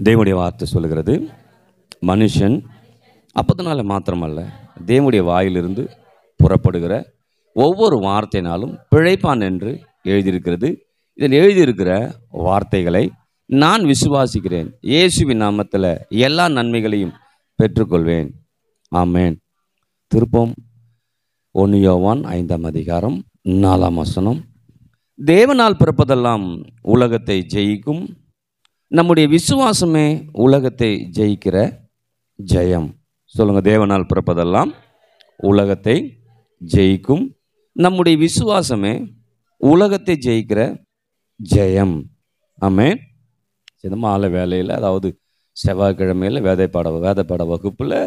தேவனுடைய வார்த்தை சொல்லுகிறது, மனுஷன் அப்பத்தினால மாத்திரமல்ல, தேவனுடைய வாயிலிருந்து புறப்படுகிற ஒவ்வொரு வார்த்தையினாலும் பிழைப்பான் என்று எழுதியிருக்கிறது. இதில் எழுதியிருக்கிற வார்த்தைகளை நான் விசுவாசிக்கிறேன். இயேசுவின் நாமத்தில் எல்லா நன்மைகளையும் பெற்றுக்கொள்வேன். ஆமேன். திருப்பம் 1 யோவான் 5ஆம் அதிகாரம் 4ஆம் வசனம். தேவனால் பிறப்பதெல்லாம் உலகத்தை ஜெயிக்கும், நம்முடைய விசுவாசமே உலகத்தை ஜெயிக்கிற ஜெயம். சொல்லுங்க, தேவனால் பிறப்பதெல்லாம் உலகத்தை ஜெயிக்கும், நம்முடைய விசுவாசமே உலகத்தை ஜெயிக்கிற ஜெயம். ஆமென். இந்த மாலை வேலையில், அதாவது செவ்வாய்க்கிழமையில் வேதப்பாட வகுப்பில்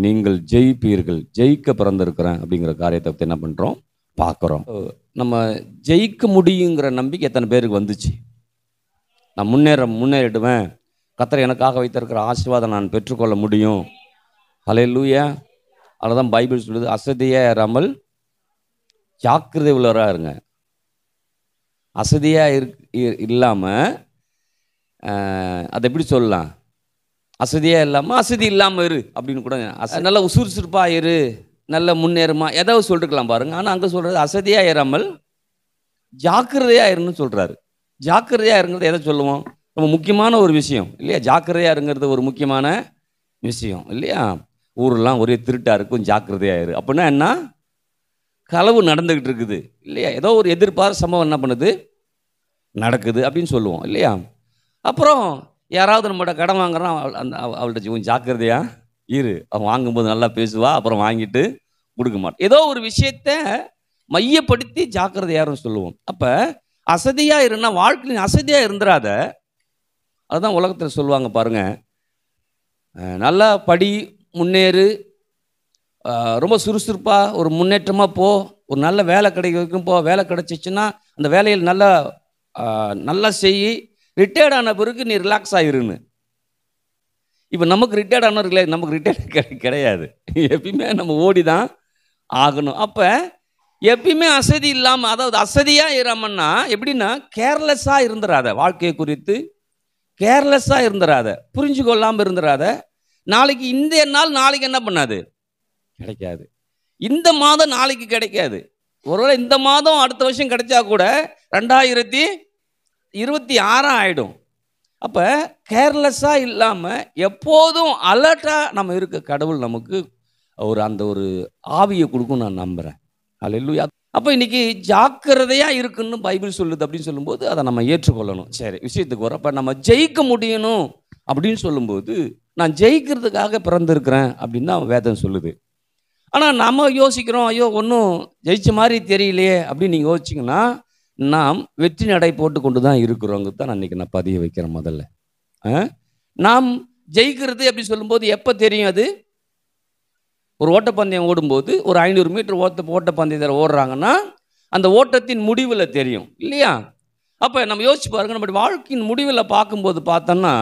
நீங்கள் ஜெயிப்பீர்கள், ஜெயிக்க பிறந்திருக்கிறேன் அப்படிங்கிற காரியத்தை பற்றி என்ன பண்ணுறோம், பார்க்குறோம். நம்ம ஜெயிக்க முடியுங்கிற நம்பிக்கை எத்தனை பேருக்கு வந்துச்சு? நான் முன்னேறிடுவேன், கர்த்தர் எனக்காக வைத்திருக்கிற ஆசீர்வாதம் நான் பெற்றுக்கொள்ள முடியும். ஹல்லேலூயா. அதுதான் பைபிள் சொல்லுது, அசதியாக ஏறாமல் ஜாக்கிரதை உள்ளவராக இருங்க. அசதியாக இல்லாமல், அதை எப்படி சொல்லலாம், அசதியாக இல்லாமல் அசதி இல்லாமல் இரு அப்படின்னு கூட. நல்ல சுறுசுறுப்பாக இரு, நல்ல முன்னேறுமா, ஏதாவது சொல்லிருக்கலாம் பாருங்க. ஆனால் அங்கே சொல்கிறது அசதியாக ஏறாமல் ஜாக்கிரதையாக இருன்னு சொல்கிறாரு. ஜாக்கிரதையாக இருங்கிறது எதை சொல்லுவோம்? ரொம்ப முக்கியமான ஒரு விஷயம் இல்லையா? ஜாக்கிரதையாக இருங்கிறது ஒரு முக்கியமான விஷயம் இல்லையா? ஊரெல்லாம் ஒரே திருட்டாக இருக்கும், ஜாக்கிரதையாக இரு அப்படின்னா என்ன? களவு நடந்துக்கிட்டு இருக்குது இல்லையா? ஏதோ ஒரு எதிர்பார்த்த சம்பவம் என்ன பண்ணுது, நடக்குது அப்படின்னு சொல்லுவோம் இல்லையா? அப்புறம் யாராவது நம்மகிட்ட கடன் வாங்குறான், அவள்கிட்ட கொஞ்சம் ஜாக்கிரதையாக இரு, அவன் வாங்கும்போது நல்லா பேசுவா, அப்புறம் வாங்கிட்டு கொடுக்க மாட்டான். ஏதோ ஒரு விஷயத்த மையப்படுத்தி ஜாக்கிரதையாருன்னு சொல்லுவோம். அப்போ அசதியாக இருந்தா, வாழ்க்கையில் அசதியாக இருந்துடாத. அதுதான் உலகத்தில் சொல்லுவாங்க பாருங்க, நல்லா படி, முன்னேறு, ரொம்ப சுறுசுறுப்பாக ஒரு முன்னேற்றமாக போ, ஒரு நல்ல வேலை கிடைக்கும் போ, வேலை கிடைச்சிச்சுன்னா அந்த வேலையில் நல்லா செய், ரிட்டையர்ட் ஆன பிறகு நீ ரிலாக்ஸ் ஆகிருன்னு. இப்போ நமக்கு ரிட்டையர்ட் ஆன நமக்கு ரிட்டையர்ட் கிடையாது, எப்பயுமே நம்ம ஓடி தான் ஆகணும். அப்போ எப்பயுமே அசதி இல்லாமல், அதாவது அசதியாக இராமன்னா எப்படின்னா, கேர்லெஸ்ஸாக இருந்துடாத, வாழ்க்கையை குறித்து கேர்லெஸ்ஸாக இருந்துடாத, புரிஞ்சு கொள்ளாமல் இருந்துடாத. நாளைக்கு இந்த நாள் நாளைக்கு என்ன பண்ணாது, கிடைக்காது. இந்த மாதம் நாளைக்கு கிடைக்காது. ஒருவேளை இந்த மாதம் அடுத்த வருஷம் கிடைச்சா கூட 2026 ஆகிடும். அப்போ கேர்லெஸ்ஸாக இல்லாமல் எப்போதும் அலர்ட்டாக நம்ம இருக்க கடவுள் நமக்கு அந்த ஒரு ஆவியை கொடுக்கும் நான் நம்புகிறேன். ஹல்லேலூயா. அப்போ இன்னைக்கு ஜாக்கிரதையாக இருக்குன்னு பைபிள் சொல்லுது அப்படின்னு சொல்லும்போது அதை நம்ம ஏற்றுக்கொள்ளணும். சரி, விஷயத்துக்கு வர. அப்போ நம்ம ஜெயிக்க முடியணும் அப்படின்னு சொல்லும்போது, நான் ஜெயிக்கிறதுக்காக பிறந்திருக்கிறேன் அப்படின்னு தான் வேதம் சொல்லுது. ஆனால் நம்ம யோசிக்கிறோம், ஐயோ ஒன்றும் ஜெயிச்ச மாதிரி தெரியலையே அப்படின்னு நீங்கள் யோசிச்சிங்கன்னா, நாம் வெற்றி நடை போட்டு கொண்டு தான் இருக்கிறோங்க தான் நான் பதிய வைக்கிறேன். முதல்ல நாம் ஜெயிக்கிறது அப்படி சொல்லும்போது எப்போ தெரியும்? அது ஒரு ஓட்டப்பந்தயம் ஓடும்போது, ஒரு 500 மீட்டர் ஓட்டப்பந்தயத்தில் ஓடுறாங்கன்னா அந்த ஓட்டத்தின் முடிவில் தெரியும் இல்லையா? அப்போ நம்ம யோசிச்சு பாருங்கள், நம்முடைய வாழ்க்கையின் முடிவில் பார்க்கும்போது பார்த்தோன்னா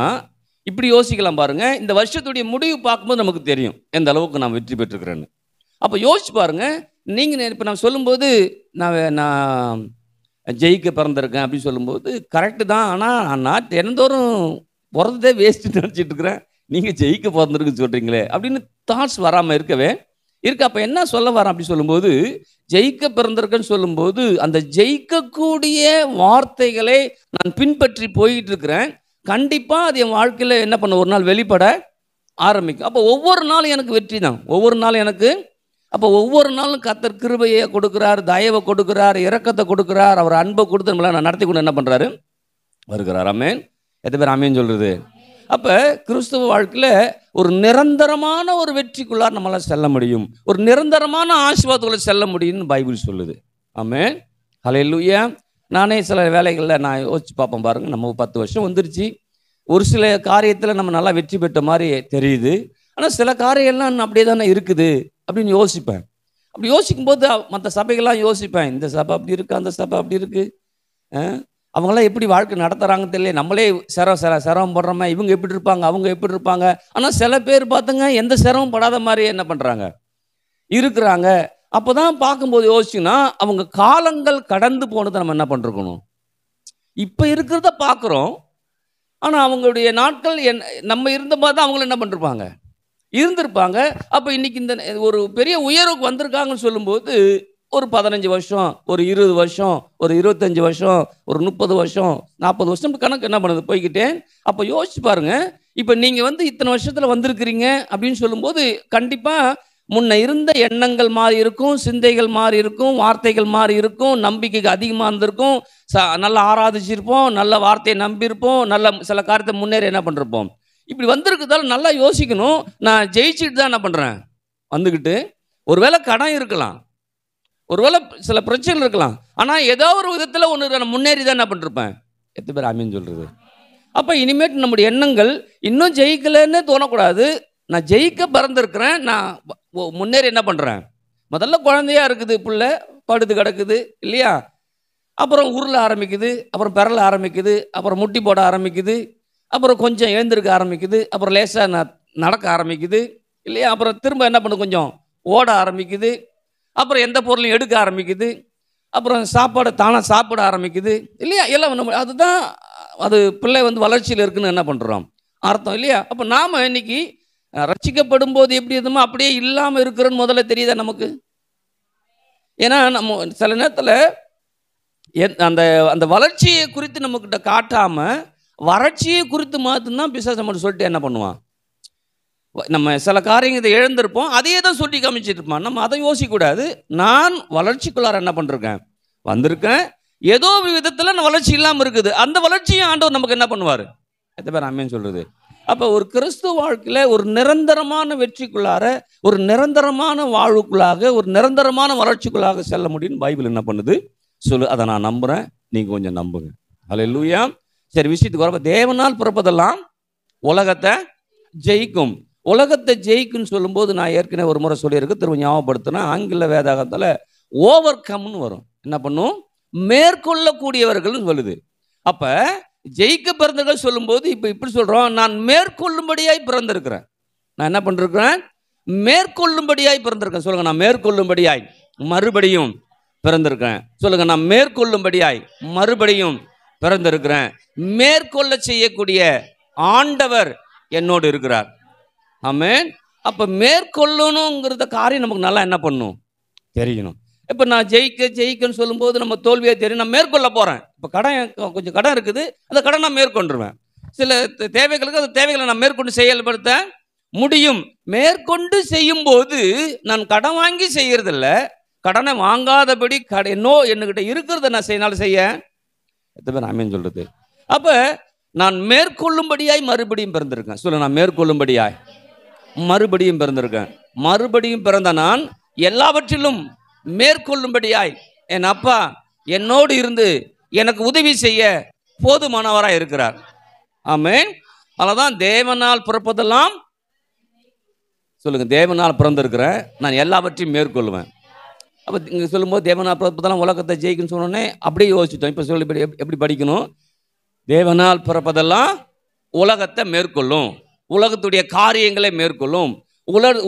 இப்படி யோசிக்கலாம் பாருங்க. இந்த வருஷத்துடைய முடிவு பார்க்கும்போது நமக்கு தெரியும் எந்த அளவுக்கு நான் வெற்றி பெற்றுக்கிறேன்னு. அப்போ யோசிச்சு பாருங்க. நீங்கள் இப்போ நான் சொல்லும்போது நான் ஜெயிக்க பிறந்திருக்கேன் அப்படின்னு சொல்லும்போது கரெக்டு தான். ஆனால் நான் தினந்தோறும் பிறந்ததே வேஸ்ட்டு நினச்சிட்டு இருக்கிறேன், நீங்கள் ஜெயிக்க பிறந்திருக்குன்னு சொல்கிறீங்களே அப்படின்னு தாட்ஸ் வராமல் இருக்கவே இருக்கு. அப்போ என்ன சொல்ல வரேன் அப்படி சொல்லும்போது, ஜெயிக்க பிறந்திருக்கேன்னு சொல்லும்போது அந்த ஜெயிக்கக்கூடிய வார்த்தைகளை நான் பின்பற்றி போயிட்டு இருக்கிறேன். கண்டிப்பாக அது என் வாழ்க்கையில் என்ன பண்ண, ஒரு நாள் வெளிப்பட ஆரம்பிக்கும். அப்போ ஒவ்வொரு நாளும் எனக்கு வெற்றி தான், ஒவ்வொரு நாளும் எனக்கு. அப்போ ஒவ்வொரு நாளும் கர்த்தர் கிருபையை கொடுக்குறார், தயவை கொடுக்குறார், இரக்கத்தை கொடுக்குறார், அவர் அன்பை கொடுத்து நம்மளை நடத்தி கொண்டு என்ன பண்ணுறாரு, வருகிறார். ஆமென். எத்தனை பேர் ஆமென் சொல்கிறது? அப்போ கிறிஸ்துவ வாழ்க்கையில் ஒரு நிரந்தரமான ஒரு வெற்றிக்குள்ளார் நம்மளால் செல்ல முடியும், ஒரு நிரந்தரமான ஆசீர்வாதத்துக்குள்ள செல்ல முடியும்னு பைபிள் சொல்லுது. ஆமென். ஹல்லேலூயா. நானே சில வேலைகளில் நான் யோசிச்சு பார்ப்பேன் பாருங்கள். நம்ம 10 வருஷம் வந்துருச்சு, ஒரு சில காரியத்தில் நம்ம நல்லா வெற்றி பெற்ற மாதிரி தெரியுது, ஆனால் சில காரியங்கள்லாம் அப்படியே தானே இருக்குது அப்படின்னு யோசிப்பேன். அப்படி யோசிக்கும்போது மற்ற சபைகள்லாம் யோசிப்பேன், இந்த சபை அப்படி இருக்குது, அந்த சபை அப்படி இருக்குது, அவங்களாம் எப்படி வாழ்க்கை நடத்துகிறாங்கன்னு தெரியல, நம்மளே சிரமம் படுறோமே, இவங்க எப்படி இருப்பாங்க, அவங்க எப்படி இருப்பாங்க. ஆனால் சில பேர் பார்த்துங்க எந்த சிரமம் படாத மாதிரி என்ன பண்ணுறாங்க, இருக்கிறாங்க. அப்போ தான் பார்க்கும்போது யோசிச்சுன்னா, அவங்க காலங்கள் கடந்து போனதை நம்ம என்ன பண்ணிருக்கணும், இப்போ இருக்கிறத பார்க்குறோம், ஆனால் அவங்களுடைய நாட்கள் நம்ம இருந்த மாதிரி தான் அவங்களும் என்ன பண்ணிருப்பாங்க, இருந்திருப்பாங்க. அப்போ இன்னைக்கு இந்த ஒரு பெரிய உயர்வுக்கு வந்திருக்காங்கன்னு சொல்லும்போது ஒரு 15 வருஷம், ஒரு 20 வருஷம், ஒரு 25 வருஷம், ஒரு 30 வருஷம், 40 வருஷம் கணக்கு என்ன பண்ணுது போய்கிட்டேன். அப்போ யோசிச்சு பாருங்க, இப்போ நீங்கள் இத்தனை வருஷத்தில் வந்திருக்கிறீங்க அப்படின்னு சொல்லும்போது கண்டிப்பாக முன்ன இருந்த எண்ணங்கள் மாறி இருக்கும், சிந்தைகள் மாறி இருக்கும், வார்த்தைகள் மாறி இருக்கும், நம்பிக்கைக்கு அதிகமாக இருந்திருக்கும், நல்லா ஆராதிச்சிருப்போம், நல்ல வார்த்தையை நம்பியிருப்போம், நல்ல சில காரியத்தை முன்னேறி என்ன பண்ணிருப்போம். இப்படி வந்திருக்கிறதால நல்லா யோசிக்கணும். நான் ஜெயிச்சுட்டு தான் என்ன பண்ணுறேன் வந்துக்கிட்டு. ஒருவேளை கடன் இருக்கலாம், ஒருவேளை சில பிரச்சனைகள் இருக்கலாம், ஆனால் ஏதோ ஒரு விதத்தில் ஒன்று நான் முன்னேறி தான் என்ன பண்ணிருப்பேன். எத்தனை பேர் ஆமீன் சொல்கிறது? அப்போ இனிமேட்டு நம்முடைய எண்ணங்கள் இன்னும் ஜெயிக்கலைன்னு தோணக்கூடாது. நான் ஜெயிக்க பிறந்திருக்கிறேன், நான் முன்னேறி என்ன பண்ணுறேன். முதல்ல குழந்தையா இருக்குது, பிள்ளை படுத்து கிடக்குது இல்லையா, அப்புறம் உருள ஆரம்பிக்குது, அப்புறம் பெறல ஆரம்பிக்குது, அப்புறம் முட்டி போட ஆரம்பிக்குது, அப்புறம் கொஞ்சம் எழுந்திருக்க ஆரம்பிக்குது, அப்புறம் லேசாக நடக்க ஆரம்பிக்குது இல்லையா, அப்புறம் திரும்ப என்ன பண்ணுது, கொஞ்சம் ஓட ஆரம்பிக்குது, அப்புறம் எந்த பொருளையும் எடுக்க ஆரம்பிக்குது, அப்புறம் சாப்பாடு தானாக சாப்பிட ஆரம்பிக்குது இல்லையா. எல்லாம் நம்ம அதுதான் அது பிள்ளை வளர்ச்சியில் இருக்குன்னு என்ன பண்ணுறோம் அர்த்தம் இல்லையா. அப்போ நாம் இன்னைக்கு ரட்சிக்கப்படும் போது எப்படி இருந்தோமோ அப்படியே இல்லாமல் இருக்கிறோன்னு முதல்ல தெரியுதா நமக்கு. ஏன்னா நம்ம சில நேரத்தில் அந்த அந்த வளர்ச்சியை குறித்து நம்மக்கிட்ட காட்டாமல் வறட்சியை குறித்து மாற்றுதான் பிசாசு மட்டும் சொல்லிட்டு என்ன பண்ணுவான். நம்ம சில காரியங்களை இழந்திருப்போம், அதையே தான் சொல்லி காமிச்சிட்டு இருப்பான். நம்ம அதை யோசிக்கக்கூடாது. நான் வளர்ச்சிக்குள்ளார என்ன பண்ணிருக்கேன், வந்திருக்கேன். ஏதோ விதத்தில் நான் வளர்ச்சி இல்லாமல் இருக்குது, அந்த வளர்ச்சியும் ஆண்டவர் நமக்கு என்ன பண்ணுவார். எத்தனை பேர் ஆமென் சொல்றது? அப்போ ஒரு கிறிஸ்துவ வாழ்க்கையில் ஒரு நிரந்தரமான வெற்றிக்குள்ளார, ஒரு நிரந்தரமான வாழ்வுக்குள்ளாக, ஒரு நிரந்தரமான வளர்ச்சிக்குள்ளாக செல்ல முடியும்னு பைபிள் என்ன பண்ணுது சொல்லு. அதை நான் நம்புகிறேன், நீங்கள் கொஞ்சம் நம்புங்க. ஹல்லேலூயா. சரி, விஷயத்துக்கு வரப்போ தேவனால் பிறப்பதெல்லாம் உலகத்தை ஜெயிக்கும். உலகத்தை ஜெயிக்குன்னு சொல்லும்போது நான் ஏற்கனவே ஒரு முறை சொல்லியிருக்கு, திரும்ப ஞாபகப்படுத்தினா ஆங்கில வேதாகத்தில் ஓவர் கம்னு வரும். என்ன பண்ணும், மேற்கொள்ளக்கூடியவர்கள்னு சொல்லுது. அப்போ ஜெயிக்க பிறந்தவர்கள் சொல்லும்போது இப்போ இப்படி சொல்கிறோம், நான் மேற்கொள்ளும்படியாய் பிறந்திருக்கிறேன். நான் என்ன பண்ணிருக்கிறேன், மேற்கொள்ளும்படியாய் பிறந்திருக்கேன். சொல்லுங்க, நான் மேற்கொள்ளும்படியாய் மறுபடியும் பிறந்திருக்கிறேன். சொல்லுங்க, நான் மேற்கொள்ளும்படியாய் மறுபடியும் பிறந்திருக்கிறேன். மேற்கொள்ள செய்யக்கூடிய ஆண்டவர் என்னோடு இருக்கிறார். ஆமென். அப்போ மேற்கொள்ளணுங்கிறத காரியம் நமக்கு நல்லா என்ன பண்ணணும், தெரியணும். இப்போ நான் ஜெயிக்கன்னு சொல்லும்போது நம்ம தோல்வியாக தெரியும். நான் மேற்கொள்ள போகிறேன். இப்போ கொஞ்சம் கடன் இருக்குது, அந்த கடன் நான் மேற்கொண்டுருவேன். சில தேவைகளுக்கு அந்த தேவைகளை நான் மேற்கொண்டு செயல்படுத்த முடியும். மேற்கொண்டு செய்யும்போது நான் கடன் வாங்கி செய்யறதில்ல, கடனை வாங்காதபடி என்கிட்ட இருக்கிறத நான் செய்ய எத்தனை பேர் ஆமென் சொல்றது. அப்போ நான் மேற்கொள்ளும்படியாய் மறுபடியும் பிறந்திருக்கேன். சொல்ல, நான் மேற்கொள்ளும்படியாய் மறுபடியும் பிறந்திருக்கேன். மறுபடியும் பிறந்த நான் எல்லாவற்றிலும் மேற்கொள்ளும்படியாய் என் அப்பா என்னோடு இருந்து எனக்கு உதவி செய்ய போதுமானவராக இருக்கிறார். ஆமென். அதனால்தான் தேவனால் பிறப்பதெல்லாம், சொல்லுங்க, தேவனால் பிறந்திருக்கிறேன், நான் எல்லாவற்றையும் மேற்கொள்வேன். அப்போ இங்கே சொல்லும்போது தேவனால் பிறப்பதெல்லாம் உலகத்தை ஜெயிக்குன்னு சொன்னோன்னே அப்படியே யோசிச்சிட்டோம். இப்போ சொல்லி எப்படி படிக்கணும், தேவனால் பிறப்பதெல்லாம் உலகத்தை மேற்கொள்ளும், உலகத்துடைய காரியங்களை மேற்கொள்ளும்,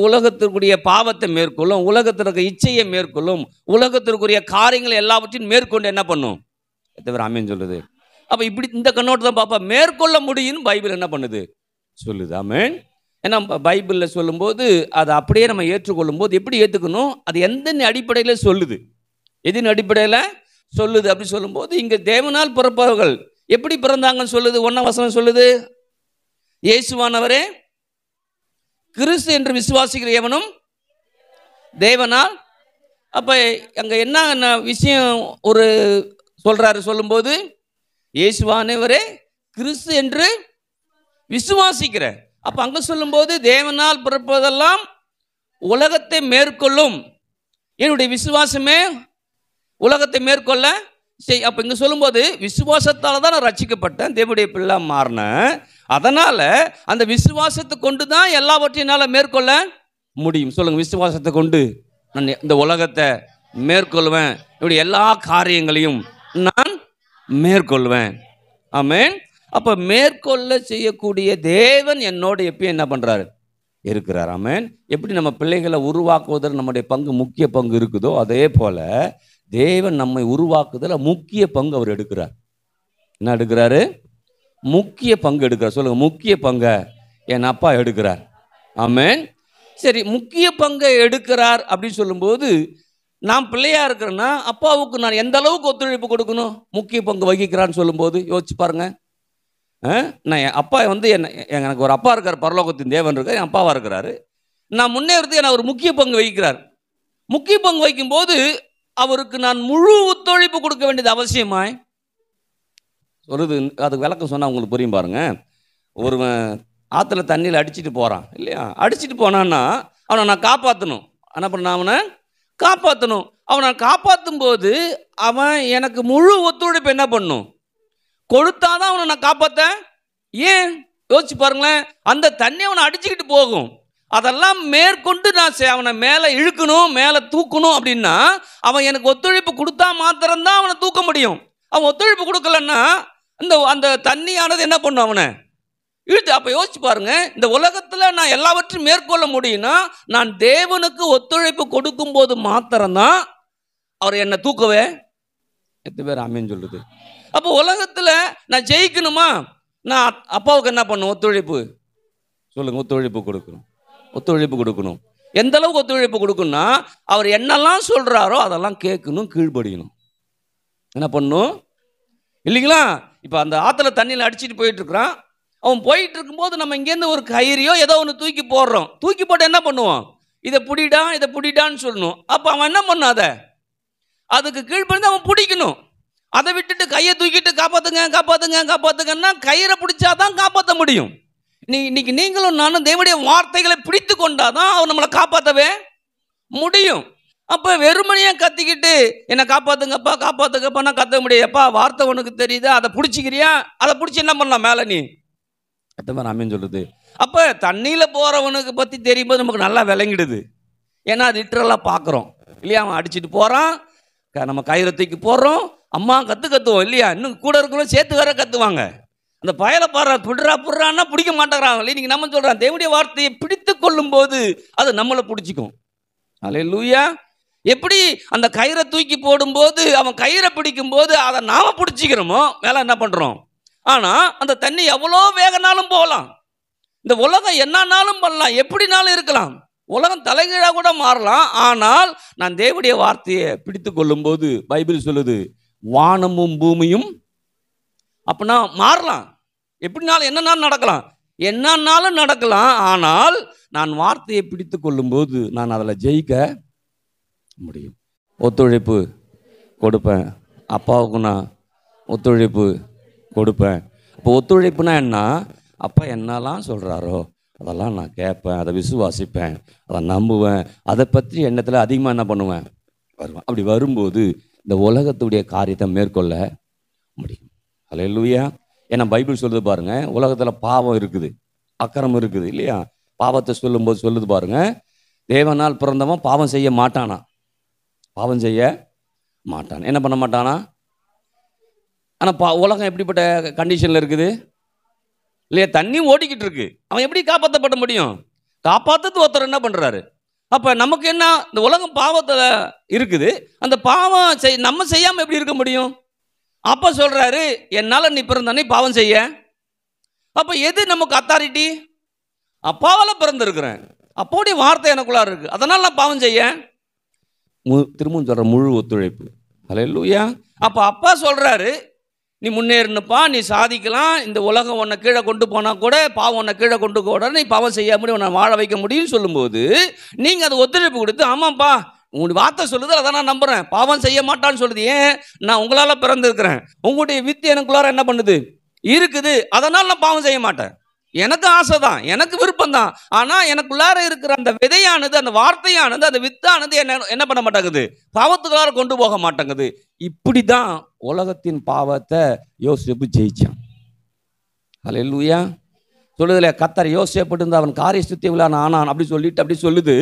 உலகத்திற்குரிய பாவத்தை மேற்கொள்ளும், உலகத்திற்கு இச்சையை மேற்கொள்ளும், உலகத்திற்குரிய காரியங்களை எல்லாவற்றையும் மேற்கொண்டு என்ன பண்ணும். எத்தனை ஆமென் சொல்லுது. அப்போ இப்படி இந்த கண்ணோட்டம் தான் பாப்பா மேற்கொள்ள முடியும்னு பைபிள் என்ன பண்ணுது சொல்லுது. ஆமென். ஏன்னா பைபிளில் சொல்லும்போது அதை அப்படியே நம்ம ஏற்றுக்கொள்ளும் போது எப்படி ஏற்றுக்கணும், அது எந்த அடிப்படையில் சொல்லுது, எதின் அடிப்படையில் சொல்லுது அப்படி சொல்லும்போது இங்கே தேவனால் பிறப்பவர்கள் எப்படி பிறந்தாங்கன்னு சொல்லுது. 1ஆம் வசனம் சொல்லுது, இயேசுவானவரே கிறிஸ்து என்று விசுவாசிக்கிற எவனும் தேவனால். அப்போ அங்கே என்ன விஷயம் ஒரு சொல்றாரு சொல்லும்போது, இயேசுவானவரே கிறிஸ்து என்று விசுவாசிக்கிற. அப்போ அங்கே சொல்லும்போது தேவனால் பிறப்பதெல்லாம் உலகத்தை மேற்கொள்ளும், என்னுடைய விசுவாசமே உலகத்தை மேற்கொள்ள செய். அப்போ இங்கே சொல்லும்போது விசுவாசத்தால் தான் நான் ரட்சிக்கப்பட்டேன், தேவனுடைய பிள்ளை மாறினேன். அதனால் அந்த விசுவாசத்தை கொண்டு தான் எல்லாவற்றையும் என்னால் மேற்கொள்ள முடியும். சொல்லுங்கள், விசுவாசத்தை கொண்டு நான் இந்த உலகத்தை மேற்கொள்வேன், இப்படி எல்லா காரியங்களையும் நான் மேற்கொள்வேன். ஆமென். அப்போ மேற்கொள்ள செய்யக்கூடிய தேவன் என்னோடு எப்பயும் என்ன பண்ணுறாரு, இருக்கிறார். ஆமென். எப்படி நம்ம பிள்ளைகளை உருவாக்குவதில் நம்முடைய பங்கு முக்கிய பங்கு இருக்குதோ அதே போல் தேவன் நம்மை உருவாக்குவதில் முக்கிய பங்கு அவர் எடுக்கிறார். என்ன எடுக்கிறாரு, முக்கிய பங்கு எடுக்கிறார். சொல்லுங்க, முக்கிய பங்கை என் அப்பா எடுக்கிறார். ஆமென். சரி, முக்கிய பங்கை எடுக்கிறார் அப்படின்னு சொல்லும்போது நான் பிள்ளையா இருக்கிறேன்னா அப்பாவுக்கு நான் எந்த அளவுக்கு ஒத்துழைப்பு கொடுக்கணும்? முக்கிய பங்கு வகிக்கிறான்னு சொல்லும்போது யோசிச்சு பாருங்க. நான் என் அப்பா வந்து எனக்கு ஒரு அப்பா இருக்கார், பரலோகத்தின் தேவன் இருக்கார், என் அப்பாவா இருக்கிறாரு. நான் முன்னேறதுக்கு நான் ஒரு முக்கிய பங்கு வகிக்கிறார். முக்கிய பங்கு வகிக்கும்போது அவருக்கு நான் முழு ஒத்துழைப்பு கொடுக்க வேண்டியது அவசியமாய் சொல்லுது. அதுக்கு விளக்கம் சொன்னால் உங்களுக்கு புரியும் பாருங்க. ஒருவன் ஆற்றுல தண்ணியில் அடிச்சுட்டு போகிறான் இல்லையா? அடிச்சுட்டு போனான்னா அவனை நான் காப்பாற்றணும். என்ன பண்ண, அவனை காப்பாற்றணும். அவனை காப்பாற்றும் போது அவன் எனக்கு முழு ஒத்துழைப்பு என்ன பண்ணும்? கொடுத்தாதான் அவனை நான் காப்பாற்ற. ஏன் யோசிச்சு பாருங்களேன். அந்த தண்ணி அவனை அடிச்சுக்கிட்டு போகும். அதெல்லாம் மேற்கொண்டு நான் அவனை மேலே இழுக்கணும், மேலே தூக்கணும் அப்படின்னா அவன் எனக்கு ஒத்துழைப்பு கொடுத்தா மாத்திரம்தான் அவனை தூக்க முடியும். அவன் ஒத்துழைப்பு கொடுக்கலன்னா அந்த தண்ணியானது என்ன பண்ணும்? அவனை இழுத்து. அப்போ யோசிச்சு பாருங்க, இந்த உலகத்தில் நான் எல்லாவற்றையும் மேற்கொள்ள முடியும்னா நான் தேவனுக்கு ஒத்துழைப்பு கொடுக்கும் போது மாத்திரம்தான் அவர் என்னை தூக்கவே. எத்தனை பேர் ஆமேன்னு சொல்லுது? அப்போ உலகத்தில் நான் ஜெயிக்கணுமா, நான் அப்பாவுக்கு என்ன பண்ணும்? ஒத்துழைப்பு. சொல்லுங்க, ஒத்துழைப்பு கொடுக்கணும். ஒத்துழைப்பு கொடுக்கணும். எந்த அளவுக்கு ஒத்துழைப்பு கொடுக்கணும்னா அவர் என்னெல்லாம் சொல்றாரோ அதெல்லாம் கேட்கணும், கீழ்படியணும். என்ன பண்ணும் இல்லைங்களா? இப்போ அந்த ஆற்றுல தண்ணியில் அடிச்சுட்டு போயிட்டு இருக்கிறான். அவன் போயிட்டு இருக்கும்போது நம்ம இங்கேருந்து ஒரு கயிறையோ ஏதோ ஒன்று தூக்கி போடுறோம். தூக்கி போட்டு என்ன பண்ணுவோம்? இதை பிடிடா, இதை பிடிடான்னு சொல்லணும். அப்போ அவன் என்ன பண்ணாத, அதுக்கு கீழ்படிந்து அவன் பிடிக்கணும். அதை விட்டுட்டு கையை தூக்கிட்டு காப்பாற்றுங்க காப்பாற்றுங்க காப்பாற்றுங்கன்னா கயிறை பிடிச்சாதான் காப்பாற்ற முடியும். இன்னைக்கு நீங்களும் நானும் தேவனுடைய வார்த்தைகளை பிடித்து கொண்டாதான் அவன் நம்மளை காப்பாற்றவே முடியும். அப்போ வெறுமனையாக கத்திக்கிட்டு என்னை காப்பாற்றுங்கப்பா காப்பாற்றுங்கப்பா நான் கத்த முடியாப்பா. வார்த்தை உனக்கு தெரியுதா? அதை பிடிச்சிக்கிறியா? அதை பிடிச்சி என்ன பண்ணலாம் மேலே நீ? அந்த மாதிரி அமீன் சொல்லுது. அப்போ தண்ணியில் போகிறவனுக்கு பற்றி தெரியும் போது நமக்கு நல்லா விளங்கிடுது. ஏன்னா அது லிட்டரலாக பார்க்குறோம் இல்லையா? அவன் அடிச்சுட்டு போகிறான், நம்ம கயிறை தூக்கி போடுறோம், அம்மா கற்றுவோம் இல்லையா? இன்னும் கூட இருக்கணும் சேர்த்து வேற கற்றுவாங்க. அந்த பயலை பாரு புடுறான்னா பிடிக்க மாட்டேங்கிறாங்க. இன்னைக்கு நம்ம சொல்கிறான் தேவனுடைய வார்த்தையை பிடித்து கொள்ளும் போது அது நம்மளை பிடிச்சிக்கும். அல்லேலூயா. எப்படி அந்த கயிறை தூக்கி போடும்போது அவன் கயிறை பிடிக்கும் போது அதை நாம பிடிச்சிக்கிறோமோ மேலே என்ன பண்ணுறோம்? ஆனால் அந்த தண்ணி எவ்வளோ வேகனாலும் போகலாம். இந்த உலகம் என்னன்னாலும் பண்ணலாம், எப்படினாலும் இருக்கலாம், உலகம் தலைகீழாக கூட மாறலாம். ஆனால் நான் தேவனுடைய வார்த்தையை பிடித்து கொள்ளும் போது பைபிள் சொல்லுது வானமும் பூமியும் அப்படின்னா மாறலாம். எப்படினாலும் என்னன்னாலும் நடக்கலாம், என்னன்னாலும் நடக்கலாம். ஆனால் நான் வார்த்தையை பிடித்து கொள்ளும் போது நான் அதில் ஜெயிக்க முடியும். ஒத்துழைப்பு கொடுப்பேன். அப்பாவுக்கு நான் ஒத்துழைப்பு கொடுப்பேன். இப்போ ஒத்துழைப்புனா என்ன? அப்பா என்னெல்லாம் சொல்கிறாரோ அதெல்லாம் நான் கேட்பேன், அதை விசுவாசிப்பேன், அதை நம்புவேன், அதை பற்றி எண்ணத்தில் அதிகமாக என்ன பண்ணுவேன்? வருவேன். அப்படி வரும்போது இந்த உலகத்துடைய காரியத்தை மேற்கொள்ள முடியும். அல்லேலூயா. ஏன்னா பைபிள் சொல்லுது பாருங்க, உலகத்தில் பாவம் இருக்குது, அக்கிரமம் இருக்குது இல்லையா? பாவத்தை சொல்லும்போது சொல்லுது பாருங்க, தேவனால் பிறந்தவன் பாவம் செய்ய மாட்டானா? பாவம் செய்ய மாட்டான். என்ன பண்ண மாட்டானா? ஆனால் உலகம் எப்படிப்பட்ட கண்டிஷனில் இருக்குது இல்லையா? தண்ணி ஓடிக்கிட்டு இருக்கு. அவன் எப்படி காப்பாற்றப்பட முடியும்? காப்பாற்றுறது ஒருத்தர் என்ன பண்ணுறாரு? அப்போ நமக்கு என்ன, இந்த உலகம் பாவத்தில் இருக்குது, அந்த பாவம் நம்ம செய்யாமல் எப்படி இருக்க முடியும்? அப்போ சொல்கிறாரு என்னால் நீ பிறந்தானே பாவம் செய்ய. அப்போ எது நமக்கு அத்தாரிட்டி? அப்பாவால் பிறந்திருக்கிறேன், அப்போடைய வார்த்தை எனக்குள்ளார இருக்குது, அதனால் நான் பாவம் செய்ய. திரும்பவும் சொல்கிற முழு ஒத்துழைப்பு. அல்லேலூயா. அப்போ அப்பா சொல்கிறாரு நீ முன்னேறினப்பா, நீ சாதிக்கலாம், இந்த உலகம் உன்னை கீழே கொண்டு போனால் கூட பாவம் உன்னை கீழே கொண்டு போட நீ பாவம் செய்ய முடியும், உன்னை வாழ வைக்க முடியும்னு சொல்லும்போது நீங்கள் அதை ஒத்துழைப்பு கொடுத்து ஆமாப்பா உங்களுடைய வார்த்தை சொல்லுது அதை நான் நம்புகிறேன், பாவம் செய்ய மாட்டான்னு சொல்லுது. ஏன்? நான் உங்களால் பிறந்திருக்கிறேன், உங்களுடைய வித்து எனக்குள்ளார என்ன பண்ணுது இருக்குது, அதனால் நான் பாவம் செய்ய மாட்டேன். எனக்கு ஆசை தான், எனக்கு விருப்பம் தான், ஆனால் எனக்குள்ளார இருக்கிற அந்த விதையானது, அந்த வார்த்தையானது, அந்த வித்தானது என்ன பண்ண மாட்டேங்குது, பாவத்துக்குள்ளார கொண்டு போக மாட்டேங்குது. இப்படி தான் உலகத்தின் பாவத்தை யோசேப்பு ஜெயிச்சான். அல்லேலூயா. சொல்லுதுல கர்த்தர் யோசேப்பு அவன் காரிய சுத்தியவளான ஆனான் அப்படி சொல்லிட்டு அப்படி சொல்லுது.